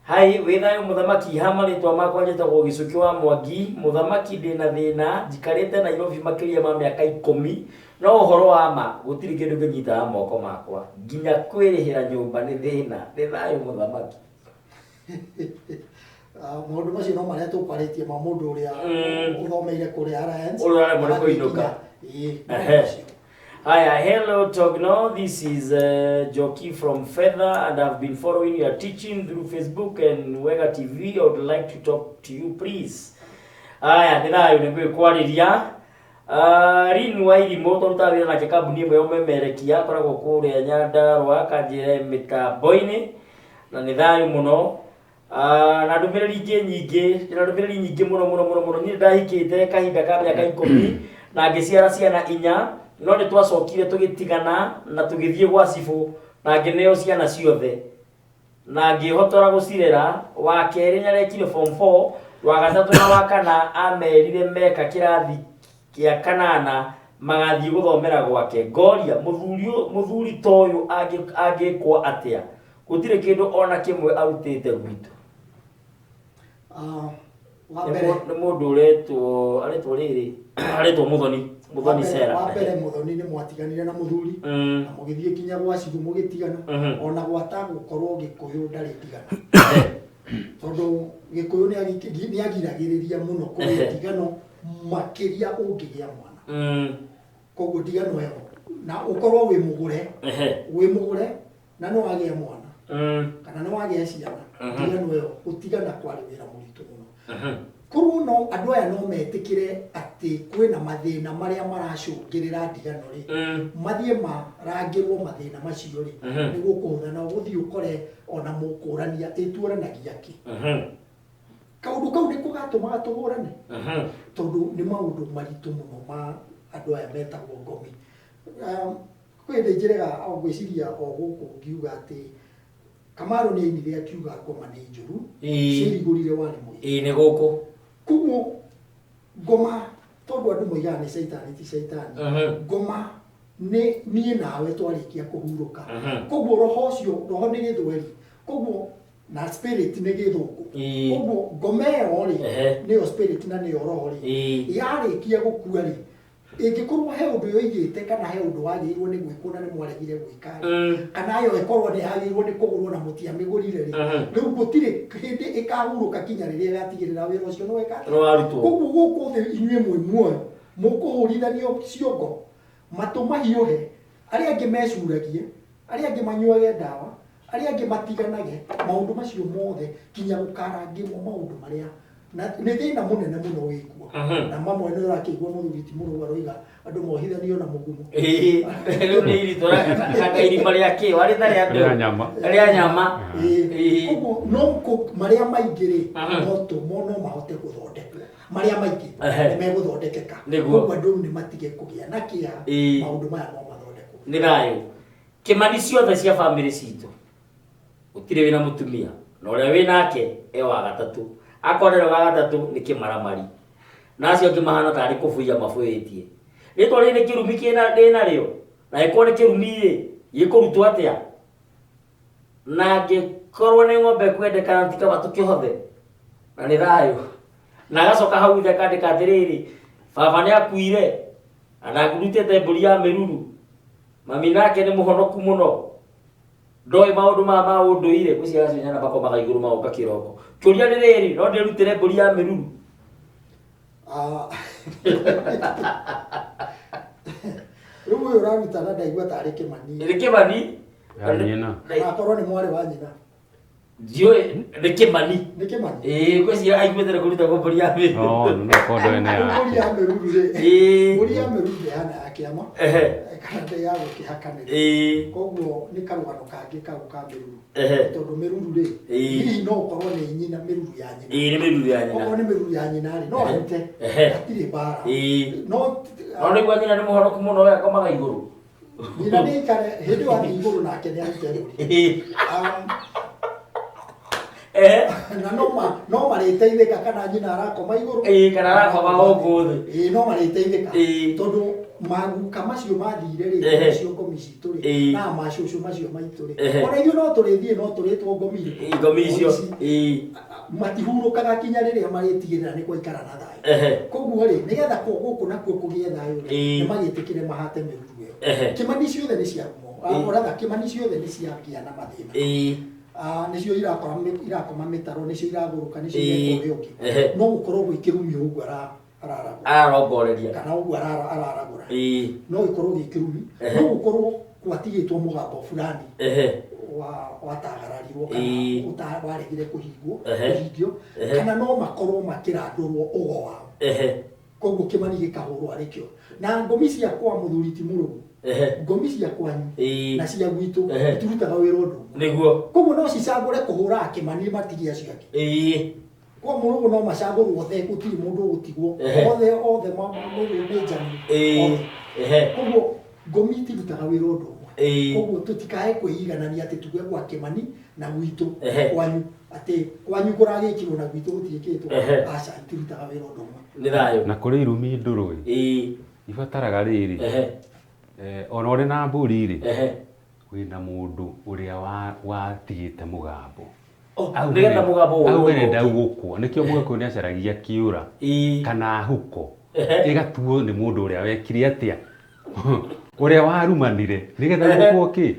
hai withayo muthamaki hama ritwa makwa njitagwo Gicuki wa Mwangi muthamaki ndina thina njikarite Nairobi makiria ma miaka 10 no uhoro wa ma gutiri kindu nginyita moko makwa nginya kwirihira nyumba ni thina ni thayo muthamaki maundu macio no maria tukaritie ma mundu uria uthomeire kuria Alliance uria mwana kuinuka Hi, hello Togno, this is Joki from Feather and I've been following your teaching through Facebook and Wega TV. I would like to talk to you please. Aya, nithayo niguo kwariria rin wa irimo tondutawira na kambuni imwe umemerekia koragwo kuria Nyandarua kanjire mitambo-ini na nithayo muno na ndumiriri nyingi muno ni ndahikite kahinda ka miaka 10 na ngiciara ciana 4 no ni twacokire tugitigana na tugithie gwa cibu na ngineo ciana ciothe na ngihotora gucirera wa keri nyarekire form 4 wa gatatu na wa kana amerire meka kirathi kia kanana magathie guthomera gwake ngoria muthuri toyu angikwa atia gutire kindu ona kimwe arutite gwitu ni mundu aretwo riri aretwo muthoni Sera wambere muthoni ni mwatiganire na muthuri na mugithie kinya gwa cibu mugitigana ona gwata gukorwo Gikuyu ndari tigana tondu Gikuyu ni agiragiriria muno kugitigano makiria ungigia mwana koguo ndigano yo na ukorwo wi mugure na no agia mwana kana no agia ciana ndigano yo utigana kwari wira muritu muno koguo no andu aya no metikire ati kwina mathina maria maracungirira ndigano ri mathie marangirwo mathina macio ri niguo kuhuthana guthii ukore ona mukurania ituoranagia ki kaundu kau niko gatumaga tugurane tondu ni maundu maritu muno ma andu aya metagwo ngomi kwende njirega au gwiciria o guku ngiuga ati Kamaro ni ainire akiuga ngoma ni njuru cirigurire wani mwi ni guku kumo ngoma tondu andu moigaga ni shaitani ti shaitani ngoma ni nie nawe twarikia kuhuruka koguo roho cio roho ni githweri koguo na spirit ni githuku koguo ngoma ĩyo ri niyo spirit na niyo roho ri yarikia gukua ri ingikorwo he undu yoigite kana he undu wagirwo ni gwikwo na ni mwaregire gwika kana yo ikorwo ni yagirwo ni kugurwo na mutia migurire ri riu gutire hindi ikahuruka kinya riria gatigirira wira ucio no weka koguo guku thi inyue muoyo mukuhurithanio ciongo matu mahiuhe aria angi mecuragie aria angi manyuage ndawa aria angi matiganage maundu macio mothe kinya gukarangirwo maundu maria na nĩ thĩna mũnene mũno wĩkuo na mamwe nĩ ũrakĩigua mũthuriti mũno aroiga andũ mohithanio na mũgumu rĩu nĩ iritũ raka irima rĩa kĩ warĩ ta rĩa andũ rĩa nyama ũguo no marĩa maingĩ rĩ no mahote gũthondekwo marĩa maingĩ nĩ megũthondekeka ũguo andũ nĩ matige kũgĩa na kĩeha maũndũ maya no mathondekwo nĩ thayũ kĩmani ciothe cia bamĩrĩ citũ gũtirĩ wĩna mũtumia na ũrĩa wĩnake wa gatatũ akorero ga gatatũ nĩ kĩmaramari nacio ngĩmahana tarĩ kũbuia mabuĩtie rĩtwa rĩrĩ nĩ kĩrumi ndĩna rĩo na gĩkorwo nĩ kĩrumi gĩkũrutwo atĩa na ngĩkorwo nĩ ng'ombe kwendekana ti kaba tũkĩhothe na nĩ thayũ na agacoka hau ithe akandĩka atĩrĩrĩ baba nĩ akuire na ndangĩrutĩte mbũri ya mĩruru mami nake nĩ mũhonoku mũno ndoĩ maũndũ ma ũndũire gũciara ciana bakomaga igũrũ magoka kĩroko kĩũria nĩ rĩrĩ no ndĩrutĩre mbũri ya mĩruru rĩu ũyũ ũraruta na ndaigua tarĩ kĩmani nĩ kĩmani na akorwo nĩ mwarĩ wa nyina ndiũĩ nĩ kĩmani gwĩciria aiguĩte nĩ kũrutagwo mbũri ya mĩruru mbũri ya mĩruru rĩ mbũri ya mĩruru ndĩhana ya kĩama kana ndĩ ya gũkĩhakanĩra koguo nĩ karũgano kangĩ kau ka mĩruru tondũ mĩruru rĩ hihi no ũkorwo nĩ nyina mĩruru ya nyina nĩ mĩruru ya nyina okorwo nĩ mĩruru ya nyina rĩ no arute hatirĩ mbara no nĩguo nyina nĩ mũhonoku mũno we akomaga igũrũ nyina nĩ aikare hĩndĩ ĩyo athiĩ igũrũ nake nĩ arute mbũri na no marĩteithĩka kana nyina arakoma igũrũ kana arakoma gũkũ thĩ no marĩteithĩka tondũ maguka macio mathire rĩ macio ngomi citũ rĩ na macũcũ macio maitũ rĩ ona ithuĩ no tũrĩthiĩ no tũrĩtwo ngomi icio matihurũkaga kinya rĩrĩa marĩtigĩrĩra nĩ gwaikara na thayũ koguo rĩ nĩgetha gũkũ nakuo kũgĩe thayũ rĩ nĩ magĩtĩkĩre mahate mĩruru ĩyo kĩmani ciothe nĩ ciarumo ũratha kĩmani ciothe nĩ ciagĩa na mathĩna nicio irakoma mĩtaro nicio iragũrũka nicio ireka ũrĩa ũngĩ no gũkorwo gwĩ kĩrumi ũguo ararongoreria kana ũguo araragũra no gĩkorwo gĩ kĩrumi no gũkorwo gwatigĩtwo mũgambo fulani watagararirwo kana waregire kũhingio kana no makorwo makĩrandũrwo ũgo wao koguo kĩmani gĩkahũrwo arĩkĩo na ngomi ciakwa mũthuri ti mũrũmu ngomi cia kwanyu na cia gwitũ itirutaga wĩra ũndũ nĩguo koguo no cicagũre kũhũra kĩmani matigia acio angĩ kwa mũrũgũ no macagũrwo othe gũtirĩ mũndũ ũgũtigwo othe nĩ njani koguo ngomi itirutaga wĩra ũndũ ũmwe koguo tũtikae kwĩiganania atĩ tuge gwa kĩmani na gwitũ kwanyu atĩ kwanyu kũragĩkirwo na gwitũ gũtiĩkĩtwo aca itirutaga wĩra ũndũ ũmwe nĩ thayũ na kũrĩ irumi ndũrũ ibataraga rĩrĩ ona ũrĩ na mbũri rĩ wĩna mũndũ ũrĩa watigĩte mũgambo nĩgetha mũgambo augerenda gũkwo nĩkĩo mũgĩkũyũ nĩ acaragia kĩũra kana huko ĩgatuo nĩ mũndũ ũrĩa wekire atĩa ũrĩa warumanire nĩgetha gũkwo kĩ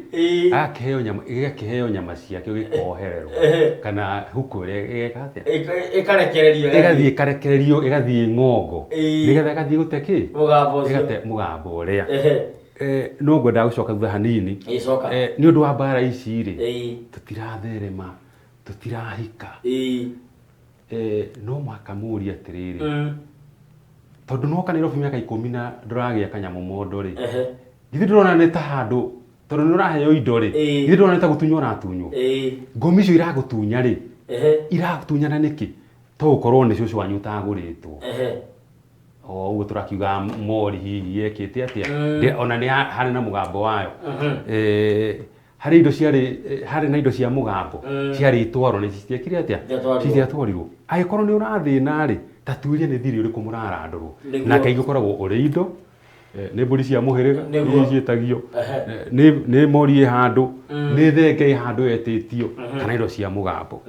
agakĩheo nyama ciake gĩkohererwo kana huko ĩrĩa ĩgeka atĩa ĩgathiĩ ĩkarekererio ĩgathiĩ ng'ongo nĩgetha ĩgathiĩ gũte kĩ ĩgate mũgambo ũrĩa no ngwenda gũcoka thutha hanini nĩ ũndũ wa mbara ici rĩ tũtiratherema tũtirahika no mũhaka mũũrie atĩrĩrĩ tondũ noka Nairobi mĩaka 10 na ndũragĩa kanyamũ mondo rĩ githĩ ndĩrona nĩ ta handũ tondũ nĩ ũraheo indo rĩ githĩ ndĩrona nĩ ta gũtunywo ũratunywo ngomi icio iragũtunya rĩ iragũtunyana nĩkĩ to ukorwo ni cucu wanyu utaguritwo uguo turakiuga mori hihi yekite atia ona ni hari na mugambo wayo hari indo hari na indo cia mugambo ciari twaro ni citiekire atia citiatwarirwo agikorwo ni urathina ri tatuirie ni thiri uriku murarandurwo na kaigi koragwo uri indo ni mburi cia muhiriga ni cietagio ni mori handu ni thenge handu etitio kana indo cia mugambo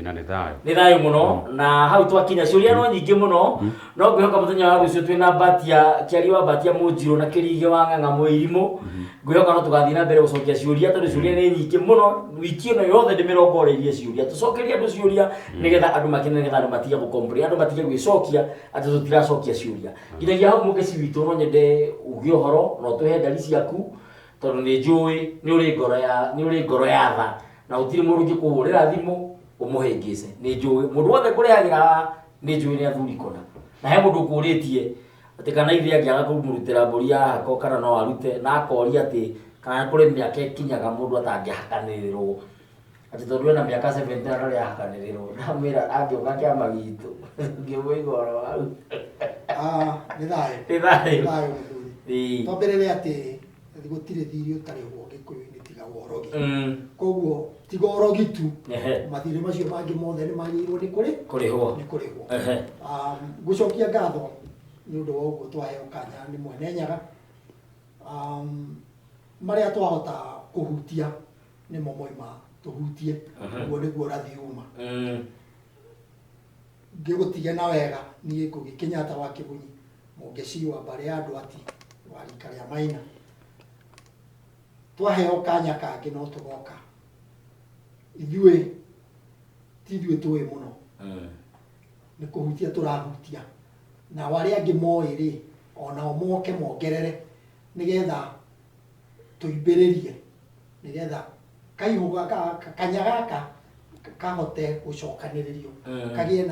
na ni thayo muno na hau twakinya ciuria no nyingi muno no ngwihoka muthenya wa rucio twina batia kiari wa batia munjiro na kirige wa nganga muirimu ngwihoka no tugathii na mbere gucokia ciuria tondu ciuria ni nyingi muno wiki ino yothe ndimirongorerie ciuria tucokerie andu ciuria nigetha andu makine nigetha andu matige gukomplete andu matige gwicokia ati tutiracokia ciuria nginyagia hau mugeci witu no nyende ugi uhoro no tuhe ndari ciaku tondu ni njui ni uri ngoro ya tha na utiri mundu ngikuhurira thimu umuhingise ni njui mundu wothe kurihagira ni njui ni athuri kona na he mundu ukuritie ati kana ithe angiaga kumurutira mburi yako kana no arute na akoria ati kana kuri miaka ikinyaga mundu atangihakanirwo ati tondu na miaka 70 na ri hakanirwo na mira angioka kiama gitu ngimwigoro wau ni thayo twambirire ati gutire thiri utarihwo gikuyu-ini tiga worogi koguo tiga worogi tu mathire macio mangi mothe ni magirwo ni kurihwo gucokia ngatho ni undu wa uguo twaheo kanya ni mwene nyaga maria twahota kuhutia ni mo moima tuhutie uguo niguo rathi uma ngigutigia na wega ni kugikinyata wa kibunyi mugeci wa mbare ya andu ati wa rika ria Maina twaheo kanya kangi no tugoka ithuĩ tithuĩ tuĩ muno ni kuhutia turahutia na wari angi moi ri ona moke mongerere nigetha tuimbĩrĩrie nigetha kaihu kanya gaka kahote gucokanĩrĩrio kagie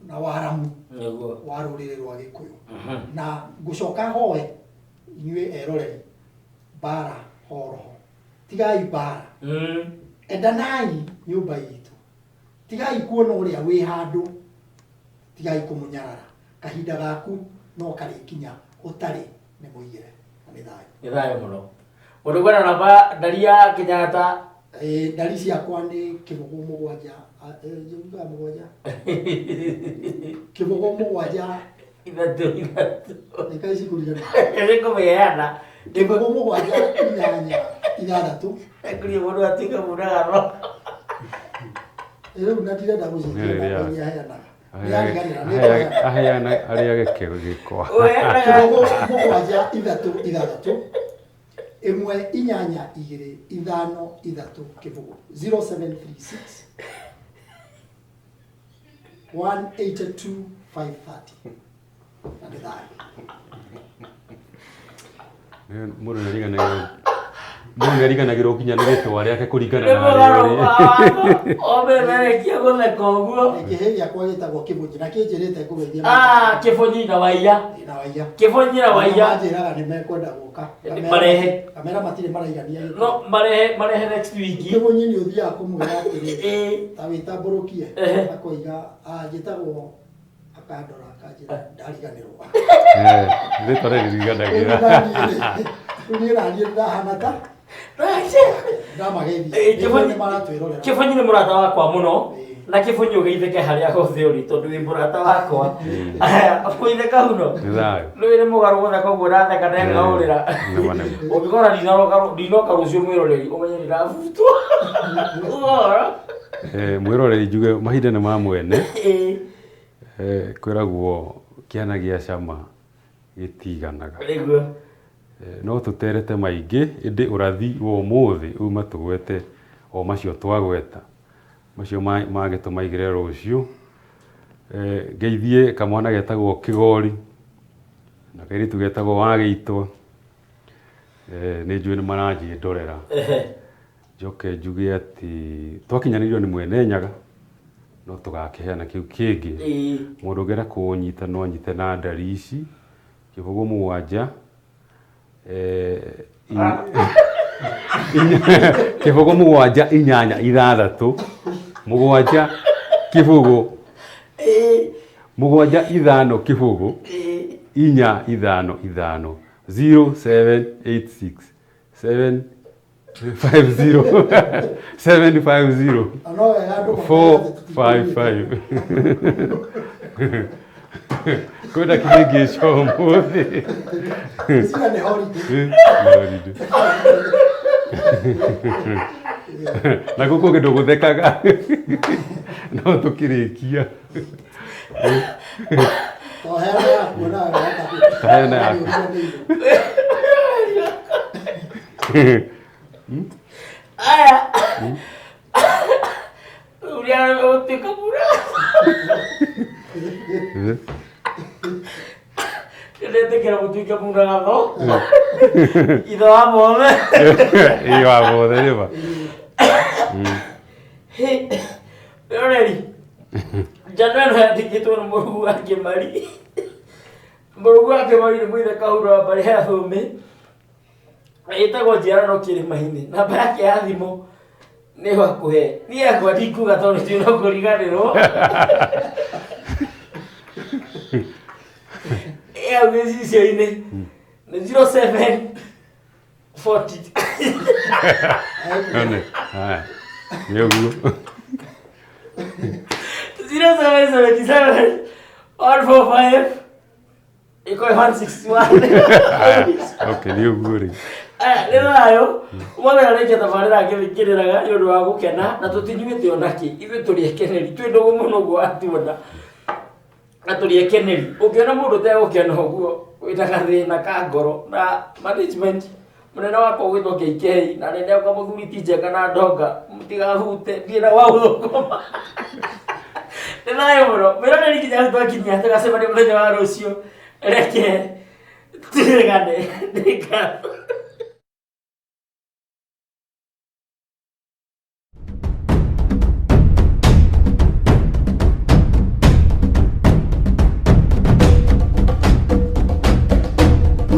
na waramu wa rũrĩrĩ rwa Gĩkũyũ na gucoka hoe inyuĩ eroreri bara horoho tigai bara endanai nyumba itu tigai kuona uria wi handu tigai kumunyarara kahinda gaku no karikinya utari ni muigire ni thayo muno mundu gwena namba ndaria Kenyatta ndari ciakwa ni kibugu mugwanja kibugu mugwanja ithatu ni kaisi kuria ni kumeana kibugu mugwanja inyanya ithathatu kuria mundu atika munagano riu natirenda gucenjia na heanaga aheana aria gikero gikwa kibugu mugwanja ithathatu imwe inyanya igiri ithano ithatu kibugu 0736 182 530 mundu neriganagirwo kinya ni ritwa riake kuringana na ri omerekia gutheka uguo ikiheria kwa gitagwo kibunyi na kinjirite kugeithia kibunyi na waiya kibunyi na waiya majiraga ni mekwenda guka marehe kamera matire maraigania no marehe next week kibunyi ni uthia kumwira atiri ta witamburukie akoiga njitagwo akandora kanjira ndariganirwo ritwa ririganagira ni rani ndahanata Kifunyi ni murata wakwa muno na Kifunyi ugeitheke haria hothe uri tondu wi murata wakwa akuitheka huno ni mugaru gothe koguo ndatheka ndengaurira ungikora ndinoka rucio mwiroreri umenye ndirabutwo mwiroreri njuge mahinda ni ma mwene kwiragwo kiana gia cama gitiganaga no tuterete maingi indi urathi wo muthi uma tugwete o macio twagweta macio magituma igire rucio geithie kamwana getagwo Kigori na kairi tugetagwo Wageitwo ni njui ni maranji ndorera njoke njuge ati twakinyanirio ni mwene nyaga no tugakiheana kiu kingi mundu ngera kunyita no nyite na ndari ici kibugu mugwanja kibugu mugwanja inyanya ithathatu mugwanja Kibugu. Mugwanja ithano kibugu. 4 5 5 0786 750 750 455. Kwenda kigegesho muthi. Sina ni holiday. Na guko kindu guthekaga no tukirikia tahena yaku aya uria utika pura Rete kira mutuika pura gatho itho wa mothe iyo wa mothe riba Roreri Janano yatikitwo ni Mũrugu wa Kĩmari. Mũrugu wa Kĩmari nĩ mũithe Kahuro wa Mbare ya Thũmbĩ. Ĩtagwo njiarano Kĩrĩma-inĩ. Namba yake ya thimũ nĩ hakuhĩ. Niĩ yakwa ndikuga tondũ nĩtuĩ no kũriganĩrwo. Hau gĩcicio-inĩ nĩ 0740. Nĩ ũguo. 0777 145 iko 161. Okay, nĩ ũguo rĩ. Nĩ thayũ mothe arĩkia tabarĩra ngĩthikĩrĩraga nĩ ũndũ wa gũkena na tũtinyuĩte ona kĩ ithuĩ tũrĩ ekeneri twĩ ndũgũ mũno ũguo atuona na tũrĩ ekeneri ũngĩona mũndũ ũtegũkena ũguo wĩna gathĩna ka ngoro na management mũnene wakwa ũgĩtwo KK na nene kwa mũthuri ti Njenga na Ndonga mũtigahute ndirĩ wa gũthũkũma nĩ thayũ mũno wĩra nginya twakinyia tũgacemania mũthenya wa rũciũ reke tũregane nĩ ngatho